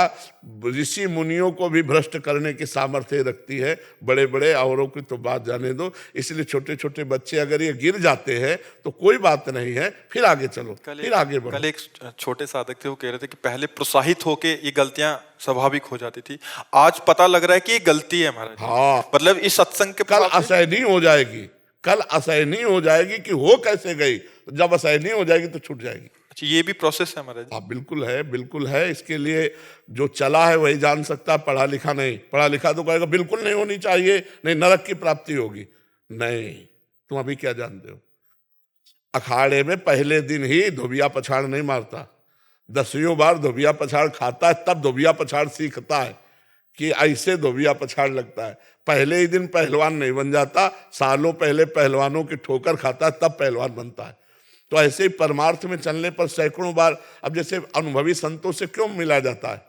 ऋषि मुनियों को भी भ्रष्ट करने की सामर्थ्य रखती है, बड़े बड़े औरों की तो बात जाने दो। इसलिए छोटे छोटे बच्चे अगर ये गिर जाते हैं तो कोई बात नहीं है, फिर आगे चलो, फिर आगे बढ़ो। कल एक छोटे साधक थे, वो कह रहे थे कि पहले प्रोत्साहित होके ये गलतियां स्वाभाविक हो जाती थी, आज पता लग रहा है कि ये गलती है महाराज। हाँ, मतलब इस सत्संग के कल असहनीय हो जाएगी, कल असहनीय हो जाएगी कि हो कैसे गई। जब असहनीय हो जाएगी तो छूट जाएगी। अच्छा, ये भी प्रोसेस है महाराज? हाँ बिल्कुल है, बिल्कुल है। इसके लिए जो चला है वही जान सकता, पढ़ा लिखा नहीं। पढ़ा लिखा तो कहेगा बिल्कुल नहीं होनी चाहिए, नहीं नरक की प्राप्ति होगी। नहीं, तुम अभी क्या जानते हो? अखाड़े में पहले दिन ही धोबिया पछाड़ नहीं मारता, 10वीं बार धोबिया पछाड़ खाता है, तब धोबिया पछाड़ सीखता है कि ऐसे धोबिया पछाड़ लगता है। पहले ही दिन पहलवान नहीं बन जाता, सालों पहले पहलवानों की ठोकर खाता है तब पहलवान बनता है। तो ऐसे ही परमार्थ में चलने पर सैकड़ों बार, अब जैसे अनुभवी संतों से क्यों मिला जाता है?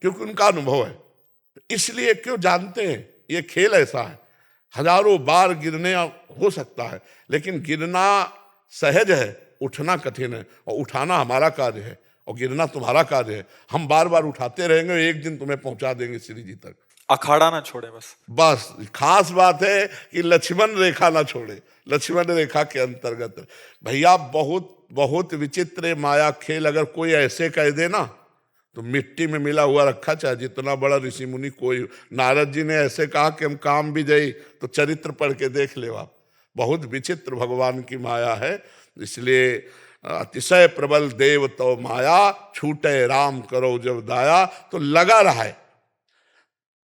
क्योंकि उनका अनुभव है, इसलिए क्यों जानते हैं ये खेल ऐसा है। हजारों बार गिरने हो सकता है, लेकिन गिरना सहज है, उठना कठिन है। और उठाना हमारा कार्य है और गिरना तुम्हारा कार्य है। हम बार बार उठाते रहेंगे, एक दिन तुम्हें पहुंचा देंगे श्री जी तक। अखाड़ा ना छोड़े बस। बस खास बात है कि लक्ष्मण रेखा ना छोड़े, लक्ष्मण रेखा के अंतर्गत। भैया बहुत बहुत विचित्र है माया खेल। अगर कोई ऐसे कह दे ना तो मिट्टी में मिला हुआ रखा, चाहे जितना बड़ा ऋषि मुनि कोई। नारद जी ने ऐसे कहा कि हम काम भी जाई, तो चरित्र पढ़ के देख ले आप। बहुत विचित्र भगवान की माया है। इसलिए अतिशय प्रबल देव तो माया, छूटे राम करो जब दाया। तो लगा रहा है,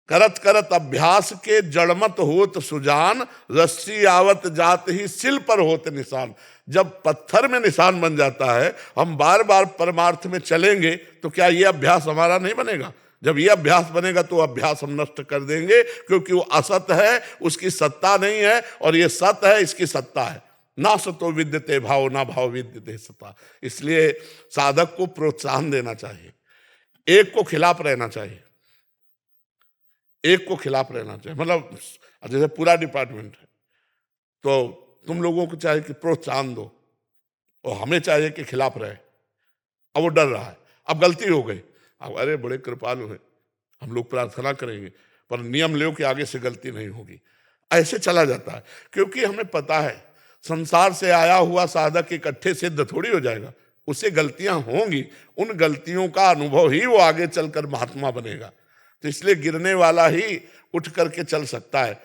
करत करत अभ्यास के जड़मत होत सुजान, रस्सी आवत जात ही सिल पर होत निशान। जब पत्थर में निशान बन जाता है, हम बार बार परमार्थ में चलेंगे, तो क्या ये अभ्यास हमारा नहीं बनेगा? जब ये अभ्यास बनेगा तो अभ्यास हम नष्ट कर देंगे, क्योंकि वो असत है, उसकी सत्ता नहीं है, और ये सत है, इसकी सत्ता है। ना सतो विद्यते भाव, ना भाव विद्यते सत्ता। इसलिए साधक को प्रोत्साहन देना चाहिए, एक को खिलाफ रहना चाहिए, एक को खिलाफ रहना चाहिए। मतलब जैसे पूरा डिपार्टमेंट है, तो तुम लोगों को चाहिए कि प्रोत्साहन दो, और हमें चाहिए कि खिलाफ रहे। अब वो डर रहा है, अब गलती हो गई, अब अरे बड़े कृपालु हैं, हम लोग प्रार्थना करेंगे, पर नियम लो कि आगे से गलती नहीं होगी। ऐसे चला जाता है, क्योंकि हमें पता है संसार से आया हुआ साधक इकट्ठे सिद्ध थोड़ी हो जाएगा, उससे गलतियां होंगी। उन गलतियों का अनुभव ही वो आगे चलकर महात्मा बनेगा। तो इसलिए गिरने वाला ही उठ करके चल सकता है।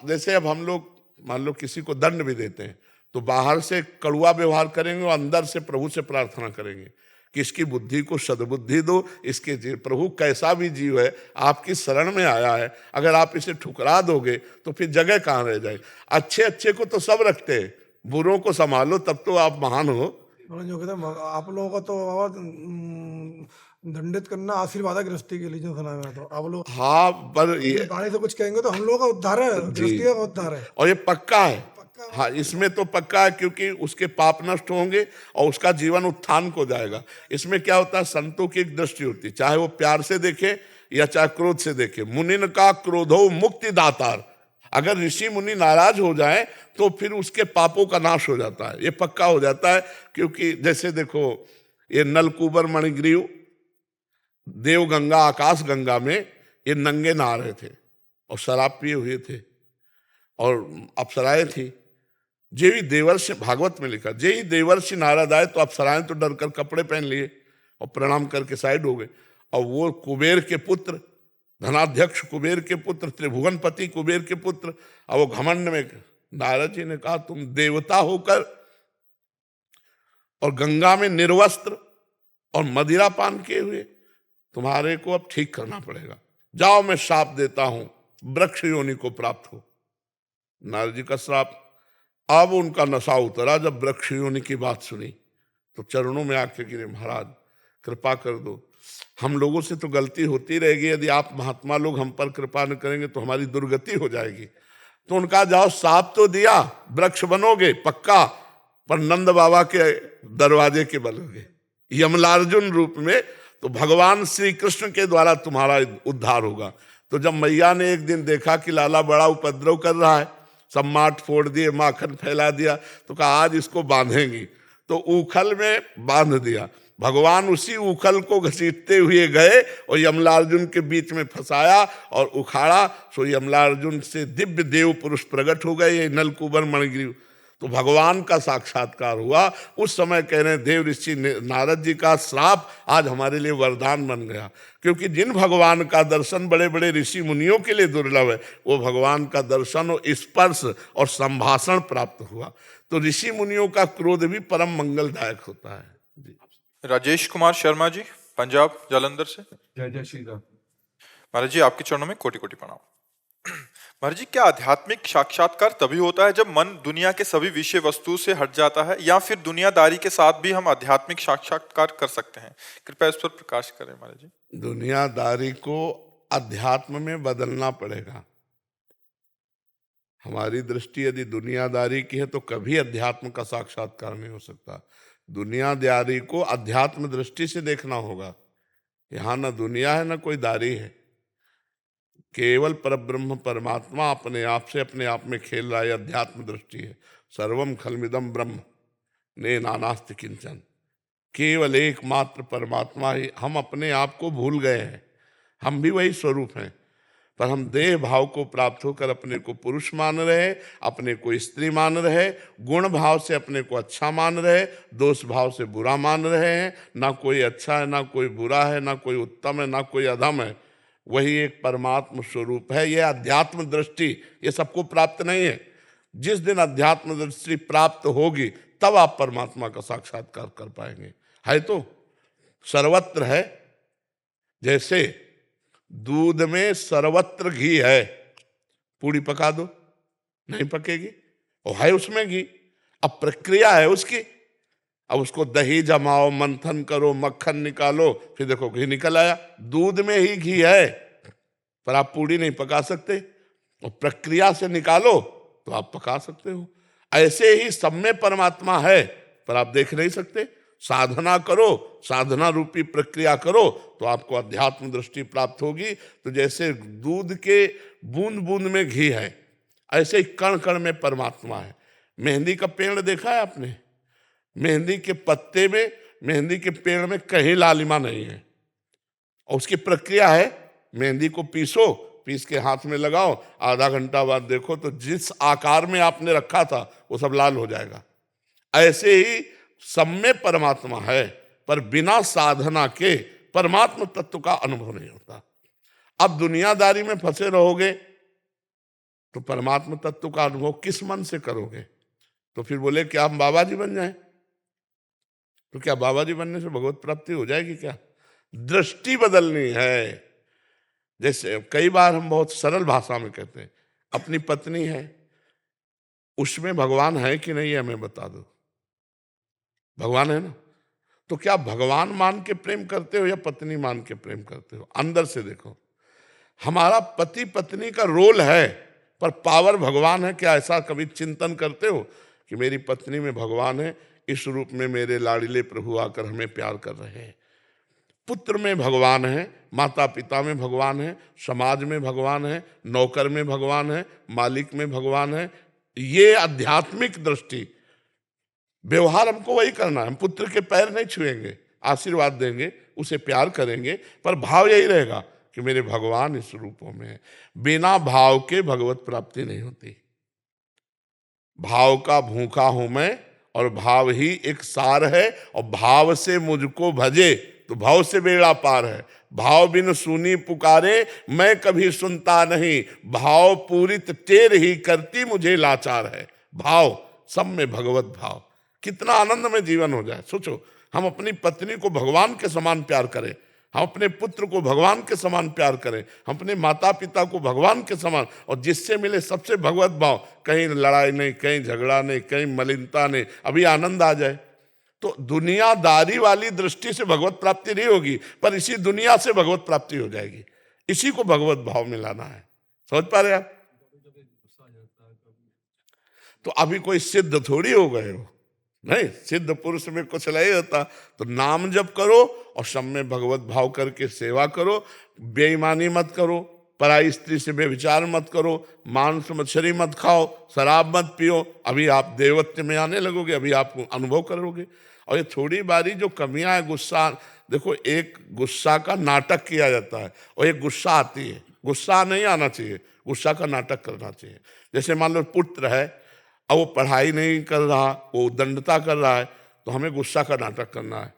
जैसे अब हम लोग मान लो किसी को दंड भी देते हैं, तो बाहर से कड़वा व्यवहार करेंगे और अंदर से प्रभु से प्रार्थना करेंगे कि इसकी बुद्धि को सद्बुद्धि दो। इसके प्रभु कैसा भी जीव है, आपकी शरण में आया है, अगर आप इसे ठुकरा दोगे तो फिर जगह कहाँ रह जाएगी। अच्छे अच्छे को तो सब रखते हैं, बुरों को संभालो, तब तो आप महान हो। जो कहते हैं आप लोगों का तो बाबा दंडित करना आशीर्वाद है गृहस्थी के लिए, जो सुना है। तो आप लोग हाँ, पर ये गाड़ी से कुछ कहेंगे तो हम लोगों का उद्धार है, गृहस्थी का उद्धार है, और ये पक्का है। हाँ, इसमें तो पक्का है, क्योंकि उसके पाप नष्ट होंगे और उसका जीवन उत्थान को जाएगा। इसमें क्या होता है, संतों की एक दृष्टि होती है, चाहे वो प्यार से देखे या चाहे क्रोध से देखे। मुनिन का क्रोधो मुक्ति दातार। अगर ऋषि मुनि नाराज हो जाए तो फिर उसके पापों का नाश हो जाता है, ये पक्का हो जाता है। क्योंकि जैसे देखो, ये नलकूबर मणिग्रीव देव गंगा आकाश गंगा में ये नंगे नहा रहे थे और शराब पिए हुए थे, और अप्सराएं थी। जेही देवर्षि, भागवत में लिखा, जेही देवर्षि नारद आए तो अप्सराएं तो डर कर कपड़े पहन लिए और प्रणाम करके साइड हो गए। और वो कुबेर के पुत्र, धनाध्यक्ष कुबेर के पुत्र, त्रिभुवनपति कुबेर के पुत्र, और वो घमंड में, नारद जी ने कहा तुम देवता होकर और गंगा में निर्वस्त्र और मदिरा पान किए हुए, तुम्हारे को अब ठीक करना पड़ेगा। जाओ, मैं श्राप देता हूं, वृक्ष योनि को प्राप्त हो। नारद जी का श्राप। अब उनका नशा उतरा, जब वृक्ष योनि की बात सुनी तो चरणों में आके गिरे, महाराज कृपा कर दो, हम लोगों से तो गलती होती रहेगी, यदि आप महात्मा लोग हम पर कृपा न करेंगे तो हमारी दुर्गति हो जाएगी। तो उनका जाओ, श्राप तो दिया, वृक्ष बनोगे पक्का, पर नंद बाबा के दरवाजे के बनोगे यमलार्जुन रूप में, तो भगवान श्री कृष्ण के द्वारा तुम्हारा उद्धार होगा। तो जब मैया ने एक दिन देखा कि लाला बड़ा उपद्रव कर रहा है, सब माट फोड़ दिए, माखन फैला दिया, तो कहा आज इसको बांधेंगी। तो उखल में बांध दिया। भगवान उसी उखल को घसीटते हुए गए और यमलार्जुन के बीच में फंसाया और उखाड़ा। सो यमलार्जुन से दिव्य देव पुरुष प्रकट हो गए, ये नलकूबर मणिग्रीव। तो भगवान का साक्षात्कार हुआ। उस समय कह रहे हैं देव ऋषि नारद जी का श्राप आज हमारे लिए वरदान बन गया, क्योंकि जिन भगवान का दर्शन बड़े बड़े ऋषि मुनियों के लिए दुर्लभ है, वो भगवान का दर्शन और स्पर्श और संभाषण प्राप्त हुआ। तो ऋषि मुनियों का क्रोध भी परम मंगलदायक होता है। जी। राजेश कुमार शर्मा जी, पंजाब जालंधर से। जय जय श्री राम। महाराज जी, आपके चरणों में कोटि कोटि प्रणाम। महाराज जी, क्या आध्यात्मिक साक्षात्कार तभी होता है जब मन दुनिया के सभी विषय वस्तु से हट जाता है, या फिर दुनियादारी के साथ भी हम आध्यात्मिक साक्षात्कार कर सकते हैं? कृपया इस पर प्रकाश करें महाराज जी। दुनियादारी को अध्यात्म में बदलना पड़ेगा। हमारी दृष्टि यदि दुनियादारी की है तो कभी अध्यात्म का साक्षात्कार नहीं हो सकता। दुनियादारी को अध्यात्म दृष्टि से देखना होगा। यहाँ न दुनिया है न कोई दारी है, केवल परब्रह्म परमात्मा अपने आप से अपने आप में खेल रहा है, अध्यात्म दृष्टि है। सर्वम खलमिदम ब्रह्म ने नानास्ति किंचन, केवल एकमात्र परमात्मा ही। हम अपने आप को भूल गए हैं, हम भी वही स्वरूप हैं, पर हम देह भाव को प्राप्त होकर अपने को पुरुष मान रहे, अपने को स्त्री मान रहे, गुण भाव से अपने को अच्छा मान रहे, दोष भाव से बुरा मान रहे हैं। ना कोई अच्छा है, ना कोई बुरा है, ना कोई उत्तम है, ना कोई अधम है। वही एक परमात्म स्वरूप है। यह अध्यात्म दृष्टि ये सबको प्राप्त नहीं है। जिस दिन अध्यात्म दृष्टि प्राप्त होगी तब आप परमात्मा का साक्षात्कार कर पाएंगे। है तो सर्वत्र है। जैसे दूध में सर्वत्र घी है, पूड़ी पका दो नहीं पकेगी, और है उसमें घी। अब प्रक्रिया है उसकी। अब उसको दही जमाओ, मंथन करो, मक्खन निकालो, फिर देखो घी निकल आया। दूध में ही घी है, पर आप पूड़ी नहीं पका सकते। और प्रक्रिया से निकालो तो आप पका सकते हो। ऐसे ही सब में परमात्मा है, पर आप देख नहीं सकते। साधना करो, साधना रूपी प्रक्रिया करो तो आपको अध्यात्म दृष्टि प्राप्त होगी। तो जैसे दूध के बूंद बूंद में घी है, ऐसे ही कण कण में परमात्मा है। मेहंदी का पेड़ देखा है आपने? मेहंदी के पत्ते में, मेहंदी के पेड़ में कहीं लालिमा नहीं है। और उसकी प्रक्रिया है, मेहंदी को पीसो, पीस के हाथ में लगाओ, आधा घंटा बाद देखो तो जिस आकार में आपने रखा था वो सब लाल हो जाएगा। ऐसे ही सब में परमात्मा है, पर बिना साधना के परमात्मा तत्व का अनुभव नहीं होता। अब दुनियादारी में फंसे रहोगे तो परमात्मा तत्व का अनुभव किस मन से करोगे? तो फिर बोले कि हम बाबा जी बन जाएं, तो क्या बाबा जी बनने से भगवत प्राप्ति हो जाएगी? क्या दृष्टि बदलनी है। जैसे कई बार हम बहुत सरल भाषा में कहते हैं, अपनी पत्नी है, उसमें भगवान है कि नहीं है हमें बता दो। भगवान है ना, तो क्या भगवान मान के प्रेम करते हो या पत्नी मान के प्रेम करते हो? अंदर से देखो। हमारा पति पत्नी का रोल है, पर पावर भगवान है। क्या ऐसा कभी चिंतन करते हो कि मेरी पत्नी में भगवान है, इस रूप में मेरे लाडले प्रभु आकर हमें प्यार कर रहे हैं? पुत्र में भगवान है, माता पिता में भगवान है, समाज में भगवान है, नौकर में भगवान है, मालिक में भगवान है। ये आध्यात्मिक दृष्टि। व्यवहार हमको वही करना है। हम पुत्र के पैर नहीं छुएंगे, आशीर्वाद देंगे, उसे प्यार करेंगे, पर भाव यही रहेगा कि मेरे भगवान इस रूपों में है। बिना भाव के भगवत प्राप्ति नहीं होती। भाव का भूखा हूं मैं, और भाव ही एक सार है। और भाव से मुझको भजे तो भाव से बेड़ा पार है। भाव बिन सुनी पुकारे मैं कभी सुनता नहीं, भाव पूरित टेर ही करती मुझे लाचार है। भाव, सब में भगवत भाव, कितना आनंद में जीवन हो जाए। सोचो, हम अपनी पत्नी को भगवान के समान प्यार करें, हम अपने पुत्र को भगवान के समान प्यार करें, हम अपने माता पिता को भगवान के समान, और जिससे मिले सबसे भगवत भाव। कहीं लड़ाई नहीं, कहीं झगड़ा नहीं, कहीं मलिनता नहीं, अभी आनंद आ जाए। तो दुनियादारी वाली दृष्टि से भगवत प्राप्ति नहीं होगी, पर इसी दुनिया से भगवत प्राप्ति हो जाएगी। इसी को भगवत भाव में लाना है। समझ पा रहे आप? तो अभी कोई सिद्ध थोड़ी हो गए हो, नहीं। सिद्ध पुरुष में कुछ नहीं होता। तो नाम जप करो और सब में भगवत भाव करके सेवा करो। बेईमानी मत करो, पराई स्त्री से बेविचार मत करो, मांस मछली मत खाओ, शराब मत पियो। अभी आप देवत्व में आने लगोगे, अभी आप अनुभव करोगे। और ये थोड़ी बारी जो कमियां है, गुस्सा, देखो एक गुस्सा का नाटक किया जाता है और एक गुस्सा आती है। गुस्सा नहीं आना चाहिए, गुस्सा का नाटक करना चाहिए। जैसे मान लो पुत्र है, अब वो पढ़ाई नहीं कर रहा, वो दंडता कर रहा है, तो हमें गुस्सा का नाटक करना है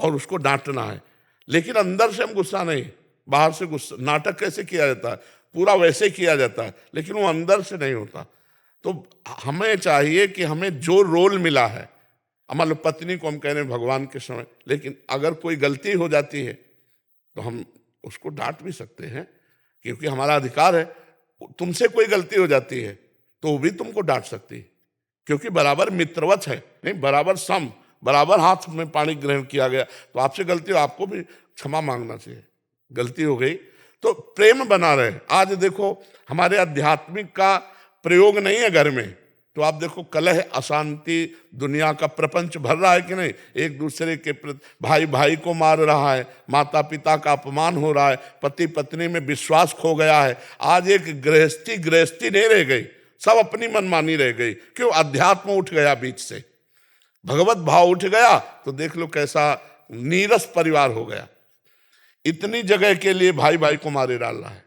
और उसको डांटना है। लेकिन अंदर से हम गुस्सा नहीं, बाहर से गुस्सा। नाटक कैसे किया जाता है? पूरा वैसे किया जाता है, लेकिन वो अंदर से नहीं होता। तो हमें चाहिए कि हमें जो रोल मिला है, मान लो पत्नी को हम कह रहे हैं भगवान के समय, लेकिन अगर कोई गलती हो जाती है तो हम उसको डांट भी सकते हैं, क्योंकि हमारा अधिकार है। तुमसे कोई गलती हो जाती है तो वो भी तुमको डांट सकती है, क्योंकि बराबर मित्रवत है, नहीं बराबर सम, बराबर हाथ में पानी ग्रहण किया गया। तो आपसे गलती हो, आपको भी क्षमा मांगना चाहिए। गलती हो गई तो प्रेम बना रहे। आज देखो हमारे आध्यात्मिक का प्रयोग नहीं है घर में, तो आप देखो कलह, अशांति, दुनिया का प्रपंच भर रहा है कि नहीं। एक दूसरे के भाई भाई को मार रहा है, माता पिता का अपमान हो रहा है, पति पत्नी में विश्वास खो गया है। आज एक गृहस्थी नहीं रह गई, सब अपनी मनमानी रह गई। क्यों? अध्यात्म उठ गया बीच से, भगवत भाव उठ गया। तो देख लो कैसा नीरस परिवार हो गया। इतनी जगह के लिए भाई भाई को मारे डाल रहा है।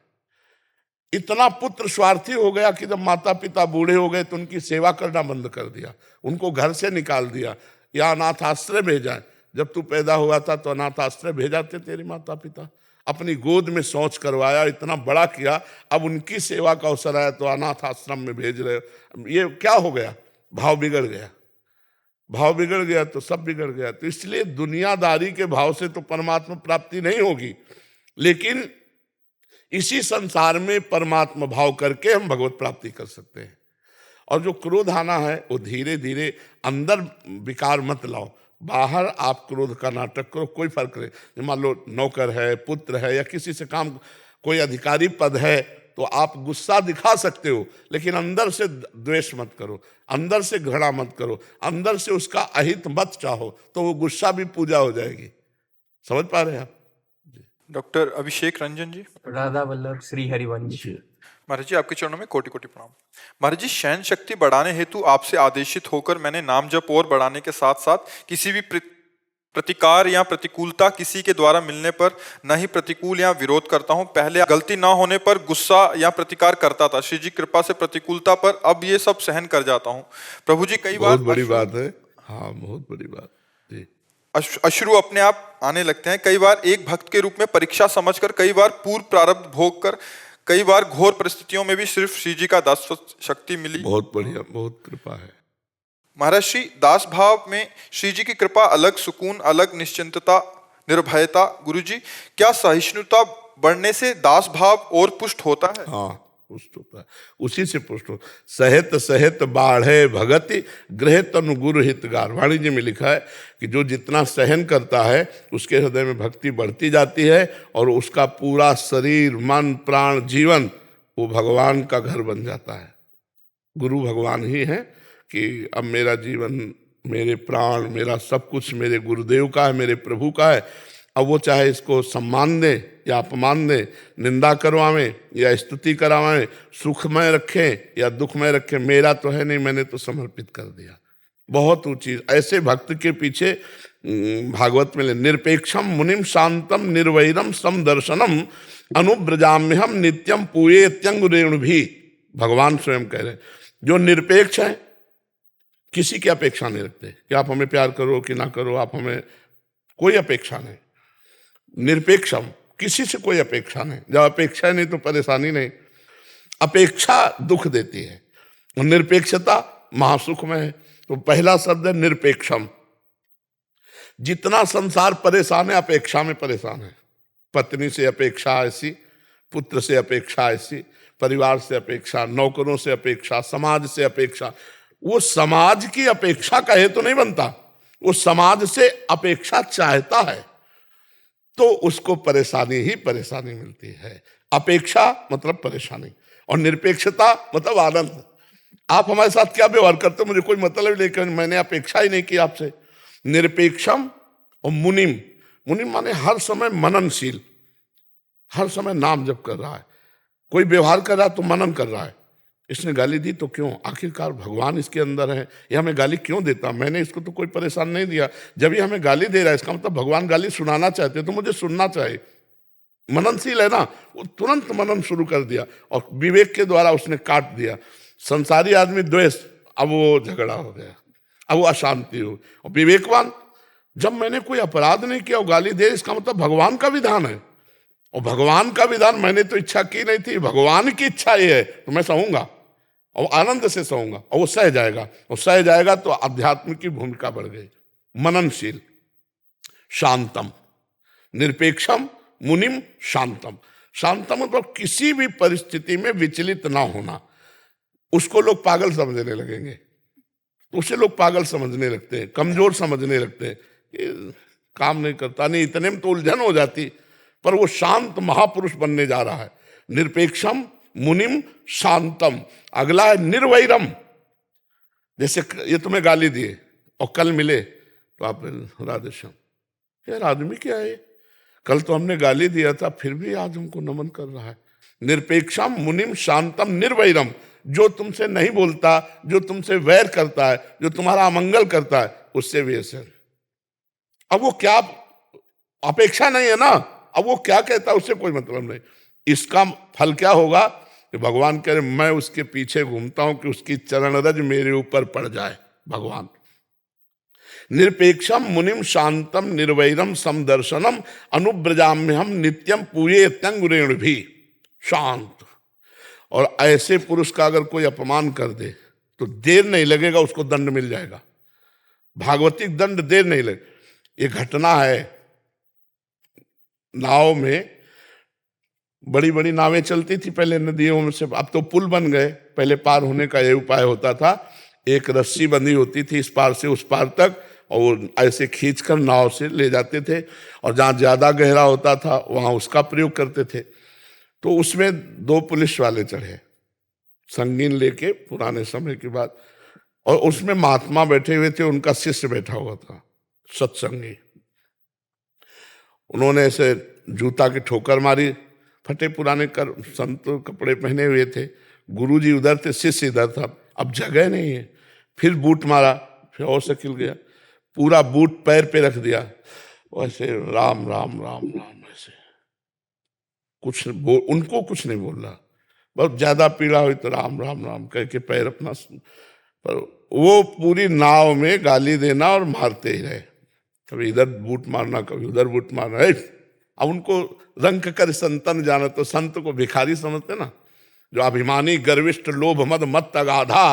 इतना पुत्र स्वार्थी हो गया कि जब माता पिता बूढ़े हो गए तो उनकी सेवा करना बंद कर दिया, उनको घर से निकाल दिया या अनाथ आश्रय भेजा। जब तू पैदा हुआ था तो अनाथ आश्रय भेजा थे तेरे माता पिता, अपनी गोद में शौच करवाया, इतना बड़ा किया, अब उनकी सेवा का अवसर आया तो अनाथ आश्रम में भेज रहे हो। ये क्या हो गया? भाव बिगड़ गया। भाव बिगड़ गया तो सब बिगड़ गया। तो इसलिए दुनियादारी के भाव से तो परमात्मा प्राप्ति नहीं होगी, लेकिन इसी संसार में परमात्मा भाव करके हम भगवत प्राप्ति कर सकते हैं। और जो क्रोध आना है वो धीरे धीरे अंदर विकार मत लाओ, बाहर आप क्रोध का नाटक करो, कोई फर्क नहीं। मान लो नौकर है, पुत्र है, या किसी से काम, कोई अधिकारी पद है, तो आप गुस्सा दिखा सकते हो, लेकिन अंदर से द्वेष मत करो, अंदर से घृणा मत करो, अंदर से उसका अहित मत चाहो, तो वो गुस्सा भी पूजा हो जाएगी। समझ पा रहे हैं आप? डॉक्टर अभिषेक रंजन जी। राधा वल्लभ श्री हरिवंश। महाराज जी आपके चरणों में कोटि कोटि प्रणाम। महाराज जी, शयन शक्ति बढ़ाने हेतु आपसे आदेशित होकर मैंने नाम जप और बढ़ाने के साथ साथ किसी भी प्रतिकार या प्रतिकूलता किसी के द्वारा मिलने पर न ही प्रतिकूल या विरोध करता हूं। पहले गलती ना होने पर गुस्सा या प्रतिकार करता था, श्री जी कृपा से प्रतिकूलता पर अब ये सब सहन कर जाता हूं। प्रभु जी कई बार बहुत बड़ी बात है। हाँ, बहुत बड़ी बात जी। अश्रु अपने आप आने लगते हैं, कई बार एक भक्त के रूप में परीक्षा समझकर, कई बार पूर्व प्रारब्ध भोग कर, कई बार घोर परिस्थितियों में भी सिर्फ श्री जी का दास शक्ति मिली। बहुत बढ़िया, बहुत कृपा है महाराज श्री। दास भाव में श्री जी की कृपा, अलग सुकून, अलग निश्चिंतता, निर्भयता। गुरु जी, क्या सहिष्णुता बढ़ने से दास भाव और पुष्ट होता है? हाँ, पुष्ट होता है, उसी से पुष्ट हो। सहित सहित बाढ़े भगति गृह तनु गुरु हितगार। वाणिज्य में लिखा है कि जो जितना सहन करता है उसके हृदय में भक्ति बढ़ती जाती है, और उसका पूरा शरीर, मन, प्राण, जीवन वो भगवान का घर बन जाता है। गुरु भगवान ही है कि अब मेरा जीवन, मेरे प्राण, मेरा सब कुछ मेरे गुरुदेव का है, मेरे प्रभु का है। अब वो चाहे इसको सम्मान दे या अपमान दे, निंदा करवावें या स्तुति करावें, सुखमय रखें या दुखमय रखें, मेरा तो है नहीं, मैंने तो समर्पित कर दिया। बहुत ऊंची ऐसे भक्त के पीछे भागवत में निरपेक्षम मुनिम शांतम निर्वैरम समदर्शनम अनुब्रजाम्यहम नित्यम पूयेत्यंग रेणु भी। भगवान स्वयं कह रहे हैं, जो निरपेक्ष है, किसी की अपेक्षा नहीं रखते कि आप हमें प्यार करो कि ना करो, आप हमें, कोई अपेक्षा नहीं। निरपेक्षम, किसी से कोई अपेक्षा नहीं। जब अपेक्षा नहीं तो परेशानी नहीं। अपेक्षा दुख देती है और निरपेक्षता महासुख में है। तो पहला शब्द है निरपेक्षम। जितना संसार परेशान है, अपेक्षा में परेशान है। पत्नी से अपेक्षा ऐसी, पुत्र से अपेक्षा ऐसी, परिवार से अपेक्षा, नौकरों से अपेक्षा, समाज से अपेक्षा। वो समाज की अपेक्षा का हेतु नहीं बनता, वो समाज से अपेक्षा चाहता है, तो उसको परेशानी ही परेशानी मिलती है। अपेक्षा मतलब परेशानी, और निरपेक्षता मतलब आनंद। आप हमारे साथ क्या व्यवहार करते हो मुझे कोई मतलब नहीं, लेकिन मैंने अपेक्षा ही नहीं की आपसे। निरपेक्षम और मुनिम। मुनिम माने हर समय मननशील, हर समय नाम जप कर रहा है। कोई व्यवहार कर रहा है तो मनन कर रहा है। इसने गाली दी तो क्यों, आखिरकार भगवान इसके अंदर है, ये हमें गाली क्यों देता, मैंने इसको तो कोई परेशान नहीं दिया। जब ये हमें गाली दे रहा है इसका मतलब भगवान गाली सुनाना चाहते, तो मुझे सुनना चाहिए। मननशील है ना, वो तुरंत मनन शुरू कर दिया और विवेक के द्वारा उसने काट दिया। संसारी आदमी द्वेष, अब वो झगड़ा हो गया, अब वो अशांति हो। और विवेकवान, जब मैंने कोई अपराध नहीं किया और गाली दे, इसका मतलब भगवान का विधान है, और भगवान का विधान मैंने तो इच्छा की नहीं थी, भगवान की इच्छा ये है, तो मैं सहूंगा और आनंद से सहूंगा, और वो सह जाएगा। और सह जाएगा तो अध्यात्म की भूमिका बढ़ गई। मननशील, शांतम, निरपेक्षम, मुनिम, शांतम। शांतम मतलब किसी भी परिस्थिति में विचलित ना होना। उसको लोग पागल समझने लगेंगे, उसे लोग पागल समझने लगते हैं, कमजोर समझने लगते हैं, काम नहीं करता, नहीं, इतने में तो उलझन हो जाती। पर वो शांत महापुरुष बनने जा रहा है। निरपेक्षम, मुनिम, शांतम। अगला है निर्वैरम। जैसे ये तुम्हें गाली दिए और कल मिले तो आप राधेश्याम, यार आदमी क्या है, कल तो हमने गाली दिया था फिर भी आज हमको नमन कर रहा है। निरपेक्षम, मुनिम, शांतम, निर्वैरम। जो तुमसे नहीं बोलता, जो तुमसे वैर करता है, जो तुम्हारा अमंगल करता है, उससे भी ऐसे। अब वो क्या, अपेक्षा नहीं है ना, अब वो क्या कहता है उससे कोई मतलब नहीं। इसका फल क्या होगा कि भगवान कह रहे मैं उसके पीछे घूमता हूं कि उसकी चरण रज मेरे ऊपर पड़ जाए। भगवान निरपेक्षम मुनिम शांतम निर्वैरम समदर्शनम अनुब्रजाम्यहम नित्यम पूये त्यंगुरेण भी। शांत और ऐसे पुरुष का अगर कोई अपमान कर दे तो देर नहीं लगेगा, उसको दंड मिल जाएगा। भागवतिक दंड देर नहीं लगे। ये घटना है, नाव में बड़ी बड़ी नावें चलती थी पहले नदियों में से, अब तो पुल बन गए। पहले पार होने का ये उपाय होता था, एक रस्सी बंधी होती थी इस पार से उस पार तक, और ऐसे खींचकर नाव से ले जाते थे, और जहाँ ज्यादा गहरा होता था वहां उसका प्रयोग करते थे। तो उसमें 2 पुलिस वाले चढ़े संगीन लेके पुराने समय की बात, और उसमें महात्मा बैठे हुए थे, उनका शिष्य बैठा हुआ था सत्संगी। उन्होंने ऐसे जूता की ठोकर मारी, फटे पुराने कर संत कपड़े पहने हुए थे, गुरुजी उधर थे, शिष्य इधर था। अब जगह नहीं है, फिर बूट मारा, फिर और से खिल गया, पूरा बूट पैर पे रख दिया, वैसे राम राम राम राम, ऐसे उनको कुछ नहीं बोल रहा, बहुत ज्यादा पीड़ा हुई तो राम राम राम कह के पैर अपना, पर वो पूरी नाव में गाली देना और मारते ही रहे, कभी इधर बूट मारना कभी उधर बूट मारना। अब उनको रंक कर संतन जाना, तो संत को भिखारी समझते ना, जो अभिमानी गर्विष्ठ लोभ मद मत अगाधा,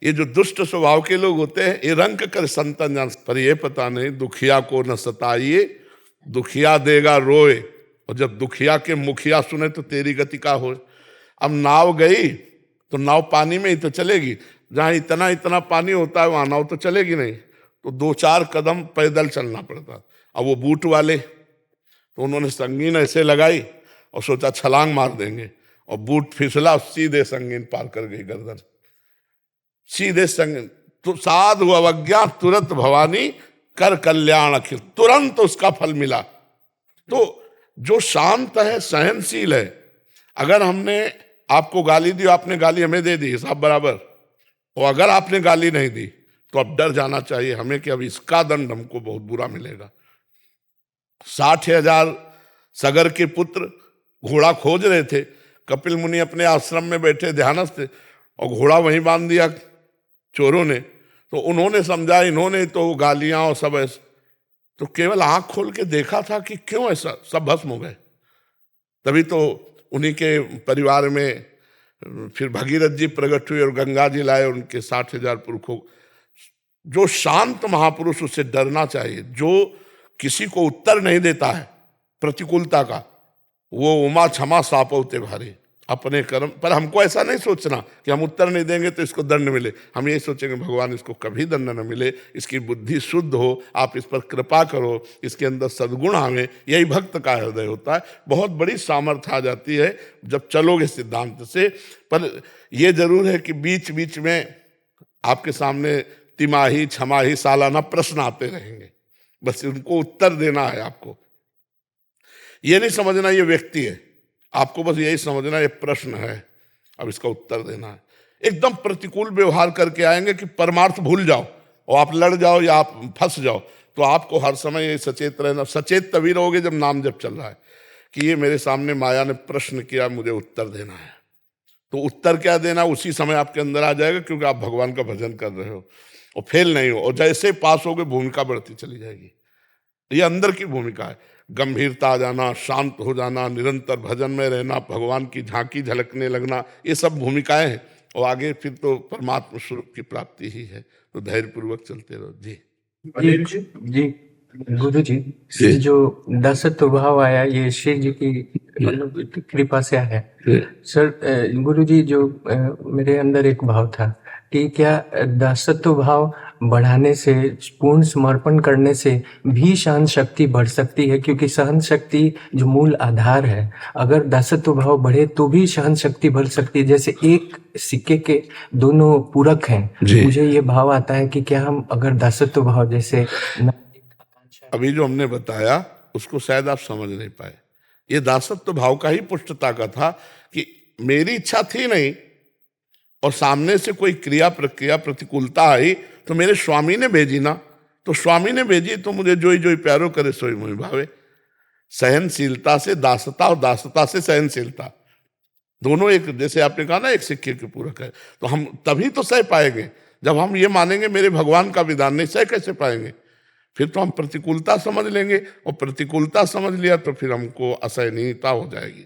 ये जो दुष्ट स्वभाव के लोग होते हैं, ये रंक कर संतन जान। पर ये पता नहीं दुखिया को न सताइए, दुखिया देगा रोए, और जब दुखिया के मुखिया सुने तो तेरी गति का हो। अब नाव गई तो नाव पानी में ही तो चलेगी, जहाँ इतना इतना पानी होता है वहां नाव तो चलेगी नहीं, तो 2-4 कदम पैदल चलना पड़ता। अब वो बूट वाले तो उन्होंने संगीन ऐसे लगाई और सोचा छलांग मार देंगे, और बूट फिसला, सीधे संगीन पार कर गई गर्दन, सीधे संगीन। तो साधु अवज्ञा तुरंत भवानी कर कल्याण अखिल, तुरंत उसका फल मिला। तो जो शांत है, सहनशील है, अगर हमने आपको गाली दी, आपने गाली हमें दे दी, हिसाब बराबर, और अगर आपने गाली नहीं दी तो अब डर जाना चाहिए हमें कि अब इसका दंड हमको बहुत बुरा मिलेगा। 60,000 सगर के पुत्र घोड़ा खोज रहे थे, कपिल मुनि अपने आश्रम में बैठे ध्यानस्थ थे, और घोड़ा वहीं बांध दिया चोरों ने। तो उन्होंने समझा, इन्होंने तो गालियां और सब ऐसे, तो केवल आंख खोल के देखा था कि क्यों ऐसा, सब भस्म हो गए। तभी तो उन्हीं के परिवार में फिर भगीरथ जी प्रकट हुए और गंगा जी लाए उनके 60,000 पुरखों। जो शांत महापुरुष, उससे डरना चाहिए। जो किसी को उत्तर नहीं देता है प्रतिकूलता का, वो उमा क्षमा सापौते भारी, अपने कर्म पर। हमको ऐसा नहीं सोचना कि हम उत्तर नहीं देंगे तो इसको दंड मिले, हम ये सोचेंगे भगवान इसको कभी दंड न मिले, इसकी बुद्धि शुद्ध हो, आप इस पर कृपा करो, इसके अंदर सद्गुण आवे। यही भक्त का हृदय होता है। बहुत बड़ी सामर्थ्य आ जाती है जब चलोगे सिद्धांत से। पर यह जरूर है कि बीच बीच में आपके सामने तिमाही छमाही सालाना प्रश्न आते रहेंगे, बस उनको उत्तर देना है आपको। ये नहीं समझना ये व्यक्ति है, आपको बस यही समझना ये प्रश्न है, अब इसका उत्तर देना है। एकदम प्रतिकूल व्यवहार करके आएंगे कि परमार्थ भूल जाओ और आप लड़ जाओ या आप फंस जाओ, तो आपको हर समय ये सचेत रहना। सचेत तभी रहोगे जब नाम जप चल रहा है कि ये मेरे सामने माया ने प्रश्न किया, मुझे उत्तर देना है। तो उत्तर क्या देना उसी समय आपके अंदर आ जाएगा, क्योंकि आप भगवान का भजन कर रहे हो और फेल नहीं हो। और जैसे पास होगे भूमिका बढ़ती चली जाएगी। ये अंदर की भूमिका है, गंभीरता आ जाना, शांत हो जाना, निरंतर भजन में रहना, भगवान की झांकी झलकने लगना, ये सब भूमिकाएं हैं। और आगे फिर तो परमात्मा स्वरूप की प्राप्ति ही है। तो धैर्य पूर्वक चलते रहो। जी जी गुरु जी, जो दासत्व भाव आया ये श्री जी की मतलब कृपा से आया। सर गुरु जी, जो मेरे अंदर एक भाव था कि क्या दासत्व भाव बढ़ाने से, पूर्ण समर्पण करने से भी सहन शक्ति बढ़ सकती है? क्योंकि सहन शक्ति जो मूल आधार है, अगर दासत्व भाव बढ़े तो भी सहन शक्ति बढ़ सकती है। जैसे एक सिक्के के दोनों पूरक हैं। मुझे ये भाव आता है कि क्या हम अगर दासत्व भाव जैसे अभी जो हमने बताया उसको शायद आप समझ नहीं पाए। ये दासत्व भाव का ही पुष्टता का था कि मेरी इच्छा थी नहीं और सामने से कोई क्रिया प्रक्रिया प्रतिकूलता आई तो मेरे स्वामी ने भेजी ना, तो स्वामी ने भेजी तो मुझे जोई जोई प्यारो करे सोई मोहि भावे। सहनशीलता से दासता और दासता से सहनशीलता, दोनों एक, जैसे आपने कहा ना एक सिक्के के पूरक है, तो हम तभी तो सह पाएंगे जब हम ये मानेंगे मेरे भगवान का विधान, नहीं सह कैसे पाएंगे? फिर तो हम प्रतिकूलता समझ लेंगे, और प्रतिकूलता समझ लिया तो फिर हमको असहनीयता हो जाएगी,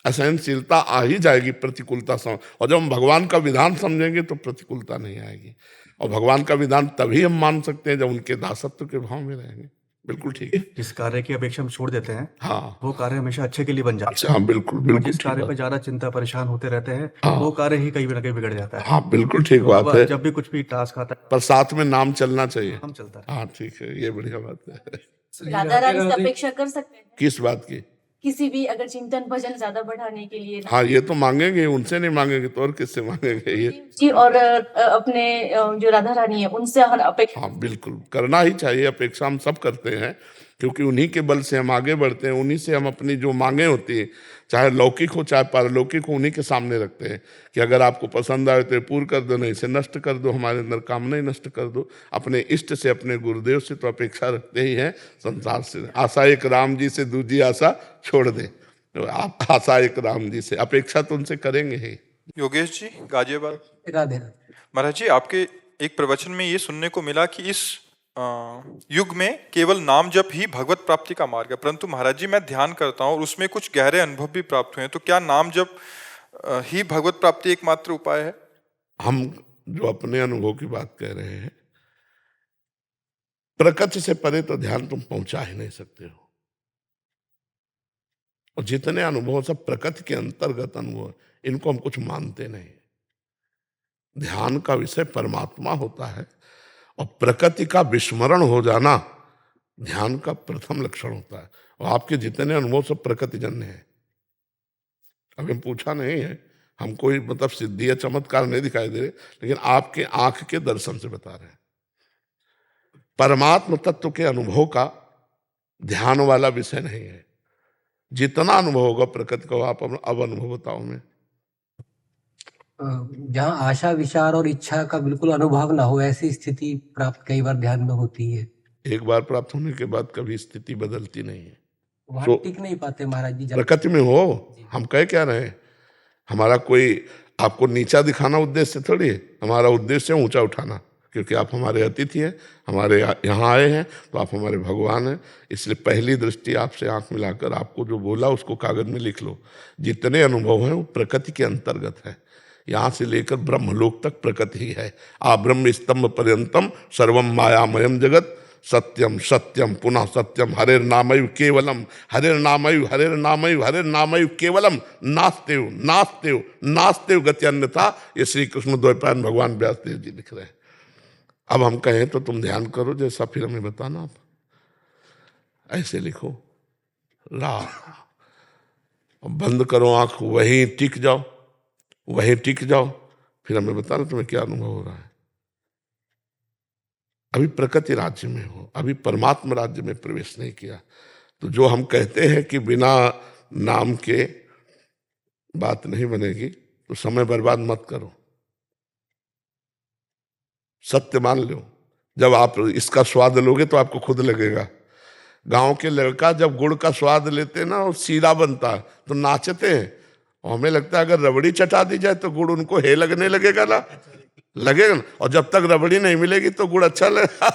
असहनशीलता आ ही जाएगी प्रतिकूलता समझ। और जब हम भगवान का विधान समझेंगे तो प्रतिकूलता नहीं आएगी, और भगवान का विधान तभी हम मान सकते हैं जब उनके दासत्व के भाव में रहेंगे। बिल्कुल ठीक है। जिस कार्य की अपेक्षा हम छोड़ देते हैं, हाँ वो कार्य हमेशा अच्छे के लिए बन जाता अच्छा, हाँ बिल्कुल है। बिल्कुल जिस ठीक कार्य बात। पर ज्यादा चिंता परेशान होते रहते हैं, हाँ। वो कार्य ही कहीं ना कहीं बिगड़ जाता है। हाँ बिल्कुल ठीक तो बात अब है, जब भी कुछ भी टास्क आता है, पर साथ में नाम चलना चाहिए। हम चलता है। हाँ ठीक है, ये बढ़िया बात है। राधा रानी से अपेक्षा कर सकते हैं किस बात की? किसी भी अगर चिंतन भजन ज्यादा बढ़ाने के लिए हाँ ये तो मांगेंगे, उनसे नहीं मांगेंगे तो और किससे मांगेंगे ये? जी, और अपने जो राधा रानी है उनसे हम अपेक्षा हाँ बिल्कुल करना ही चाहिए, अपेक्षा हम सब करते हैं, क्योंकि उन्हीं के बल से हम आगे बढ़ते हैं, उन्हीं से हम अपनी जो मांगे होती हैं, चाहे लौकिक हो चाहे पारलौकिक हो, उन्हीं के सामने रखते हैं कि अगर आपको पसंद आए तो पूर्ण कर दो, नहीं से नष्ट कर दो, हमारे अंदर कामना ही नष्ट कर दो। अपने इष्ट से, अपने गुरुदेव से तो अपेक्षा रखते ही हैं, संसार से आशा एक राम जी से, दूजी आशा छोड़ दे। तो आप आशा एक राम जी से, अपेक्षा तो उनसे करेंगे ही। योगेश जी गाजियाबाद। राधे महाराज जी, आपके एक प्रवचन में ये सुनने को मिला कि इस युग में केवल नाम जप ही भगवत प्राप्ति का मार्ग है, परंतु महाराज जी मैं ध्यान करता हूँ और उसमें कुछ गहरे अनुभव भी प्राप्त हुए हैं, तो क्या नाम जप ही भगवत प्राप्ति एकमात्र उपाय है? हम जो अपने अनुभव की बात कह रहे हैं, प्रकृति से परे तो ध्यान तुम पहुंचा ही नहीं सकते हो, और जितने अनुभव सब प्रकृति के अंतर्गत अनुभव, इनको हम कुछ मानते नहीं। ध्यान का विषय परमात्मा होता है, और प्रकृति का विस्मरण हो जाना ध्यान का प्रथम लक्षण होता है। और आपके जितने अनुभव सब प्रकृति जन्य है। अभी हम पूछा नहीं है, हम कोई मतलब सिद्धि या चमत्कार नहीं दिखाई दे रहे, लेकिन आपके आंख के दर्शन से बता रहे हैं। परमात्म तत्व के अनुभव का ध्यान वाला विषय नहीं है। जितना अनुभव होगा प्रकृति को, आप अब अनुभव बताओ में। जहाँ आशा विचार और इच्छा का बिल्कुल अनुभव ना हो, ऐसी स्थिति प्राप्त कई बार ध्यान में होती है। एक बार प्राप्त होने के बाद कभी स्थिति बदलती नहीं है। वहां टिक नहीं पाते महाराज जी। प्रकृति में हो, हम कह क्या रहे हैं, हमारा कोई आपको नीचा दिखाना उद्देश्य थोड़ी है, हमारा उद्देश्य है ऊंचा उठाना, क्योंकि आप हमारे अतिथि हैं, हमारे यहाँ आए हैं, तो आप हमारे भगवान हैं। इसलिए पहली दृष्टि आपसे आंख मिलाकर आपको जो बोला उसको कागज में लिख लो। जितने अनुभव हैं वो प्रकृति के अंतर्गत है, यहाँ से लेकर ब्रह्मलोक तक प्रकृति ही है। आ ब्रह्म स्तंभ पर्यंतम सर्वम मायामयम जगत सत्यम सत्यम पुनः सत्यम हरेर्नामयु केवलम हरेर्नामयु हरेर्नामयु हरेर्नामयु केवलम नास्तेव नास्तेव नास्तेव गति अन्यथा। ये श्री कृष्ण द्वैपायन भगवान व्यासदेव जी लिख रहे हैं। अब हम कहें तो तुम ध्यान करो जैसा, फिर हमें बताना। आप ऐसे लिखो रा, बंद करो आंख, वहीं टिक जाओ, वहीं टिक जाओ, फिर हमें बताना तुम्हें क्या अनुभव हो रहा है। अभी प्रकृति राज्य में हो, अभी परमात्मा राज्य में प्रवेश नहीं किया। तो जो हम कहते हैं कि बिना नाम के बात नहीं बनेगी, तो समय बर्बाद मत करो, सत्य मान लो। जब आप इसका स्वाद लोगे तो आपको खुद लगेगा। गांव के लड़का जब गुड़ का स्वाद लेते ना और सीरा बनता है तो नाचते हैं, और हमें लगता है अगर रबड़ी चटा दी जाए तो गुड़ उनको हे लगने लगेगा ना, लगेगा ना। और जब तक रबड़ी नहीं मिलेगी तो गुड़ अच्छा लगेगा।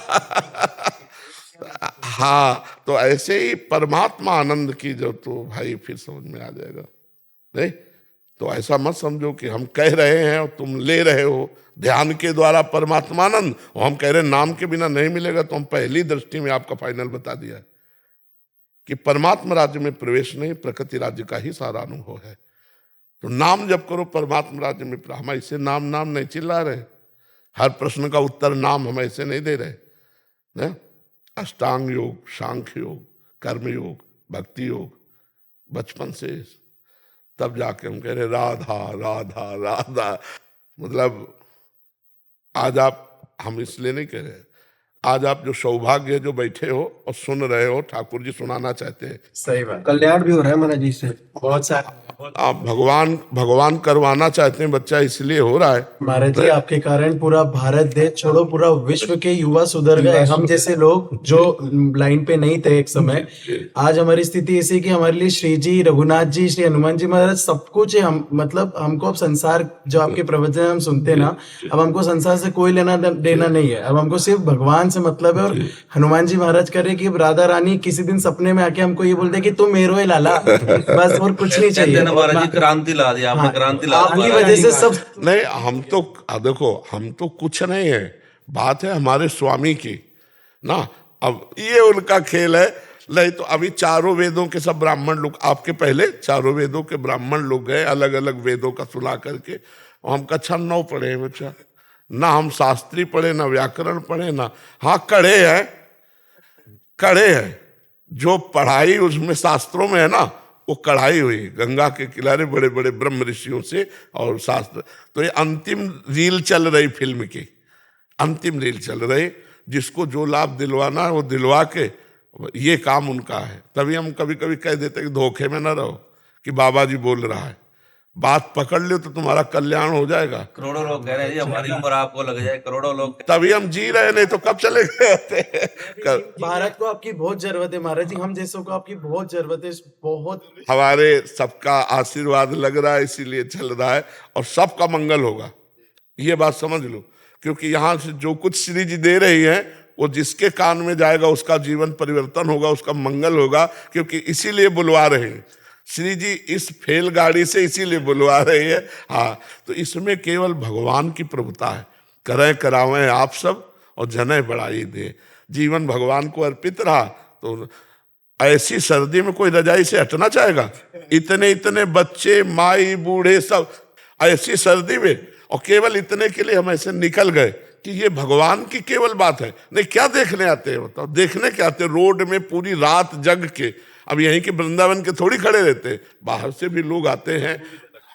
हाँ, तो ऐसे ही परमात्मा आनंद की जो, तो भाई फिर समझ में आ जाएगा। नहीं तो ऐसा मत समझो कि हम कह रहे हैं और तुम ले रहे हो ध्यान के द्वारा परमात्मानंद, और हम कह रहे हैं नाम के बिना नहीं मिलेगा। तो हम पहली दृष्टि में आपका फाइनल बता दिया कि परमात्मा राज्य में प्रवेश नहीं, प्रकृति राज्य का ही सारा अनुभव है। तो नाम जब करो परमात्मा राज्य में। हम ऐसे नाम नाम नहीं चिल्ला रहे, हर प्रश्न का उत्तर नाम हम ऐसे नहीं दे रहे ना। अष्टांग योग, सांख्य योग, कर्म योग, भक्ति योग, बचपन से, तब जाके हम कह रहे राधा राधा राधा। मतलब आज आप, हम इसलिए नहीं कह रहे, आज आप जो सौभाग्य है जो बैठे हो और सुन रहे हो, ठाकुर जी सुनाना चाहते हैं। सही बात। कल्याण भी हो रहा है महाराज जी से बहुत सारा। आप भगवान करवाना चाहते हैं, बच्चा इसलिए हो रहा है। महाराज जी आपके कारण पूरा भारत देश छोड़ो पूरा विश्व के युवा सुधर गए। हम जैसे लोग जो लाइन पे नहीं थे एक समय, आज हमारी स्थिति ऐसी कि हमारे लिए श्री जी, रघुनाथ जी, श्री हनुमान जी महाराज सब कुछ है। हम मतलब हमको अब संसार, जो आपके प्रवचन हम सुनते हैं ना, अब हमको संसार से कोई लेना देना नहीं है। अब हमको सिर्फ भगवान से मतलब है। और हनुमान जी महाराज कह रहे कि अब राधा रानी किसी दिन सपने में आके हमको ये बोलते कि तुम मेरो है लाला, बस और कुछ नहीं चाहिए। महाराज जी क्रांति ला दी आपने, क्रांति ला दी आपकी वजह से सब। नहीं, हम तो देखो, हम तो कुछ नहीं है, बात है हमारे स्वामी की ना। अब ये उनका खेल है। नहीं तो अभी चारों वेदों के सब ब्राह्मण लोग, आपके पहले चारों वेदों के ब्राह्मण लोग गए, अलग अलग वेदों का सुना करके। और हम कक्षा 9 पढ़े हैं बच्चा, ना हम शास्त्री पढ़े, ना व्याकरण पढ़े, ना हाँ कड़े हैं। जो पढ़ाई उसमें शास्त्रों में है ना, वो कढ़ाई हुई गंगा के किनारे बड़े बड़े ब्रह्म ऋषियों से और शास्त्र। तो ये अंतिम रील चल रही, फिल्म की अंतिम रील चल रही। जिसको जो लाभ दिलवाना है वो दिलवा के, ये काम उनका है। तभी हम कभी कभी कह देते कि धोखे में न रहो कि बाबा जी बोल रहा है, बात पकड़ लो तो तुम्हारा कल्याण हो जाएगा। करोड़ों लोग कह रहे हैं जी हमारी उम्र आपको लग जाए, करोड़ों लोग। तभी हम जी रहे, नहीं तो कब चले गए। भारत को आपकी बहुत जरूरत है महाराज जी, हम जैसों को आपकी बहुत जरूरत है, बहुत। हमारे सबका आशीर्वाद लग रहा है, इसीलिए चल रहा है और सबका मंगल होगा, ये बात समझ लो। क्योंकि यहाँ से जो कुछ श्री जी दे रही है, वो जिसके कान में जाएगा उसका जीवन परिवर्तन होगा, उसका मंगल होगा। क्योंकि इसीलिए बुलवा रहे हैं श्री जी, इस फेल गाड़ी से इसीलिए बुलवा रही है। हाँ, तो इसमें केवल भगवान की प्रभुता है। करें करावें आप सब और जने बढ़ाई दे। जीवन भगवान को अर्पित रहा तो ऐसी सर्दी में कोई रजाई से हटना चाहेगा? इतने बच्चे, माई, बूढ़े सब ऐसी सर्दी में, और केवल इतने के लिए हम ऐसे निकल गए कि ये भगवान की केवल बात है। नहीं, क्या देखने आते हैं बताओ? देखने क्या आते हैं? रोड में पूरी रात जग के, अब यहीं के वृंदावन के थोड़ी खड़े रहते, बाहर से भी लोग आते हैं।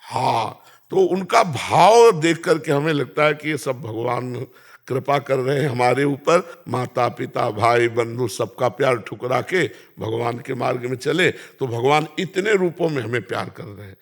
हाँ, तो उनका भाव देख करके हमें लगता है कि ये सब भगवान कृपा कर रहे हैं हमारे ऊपर। माता पिता भाई बंधु सबका प्यार ठुकरा के भगवान के मार्ग में चले तो भगवान इतने रूपों में हमें प्यार कर रहे हैं।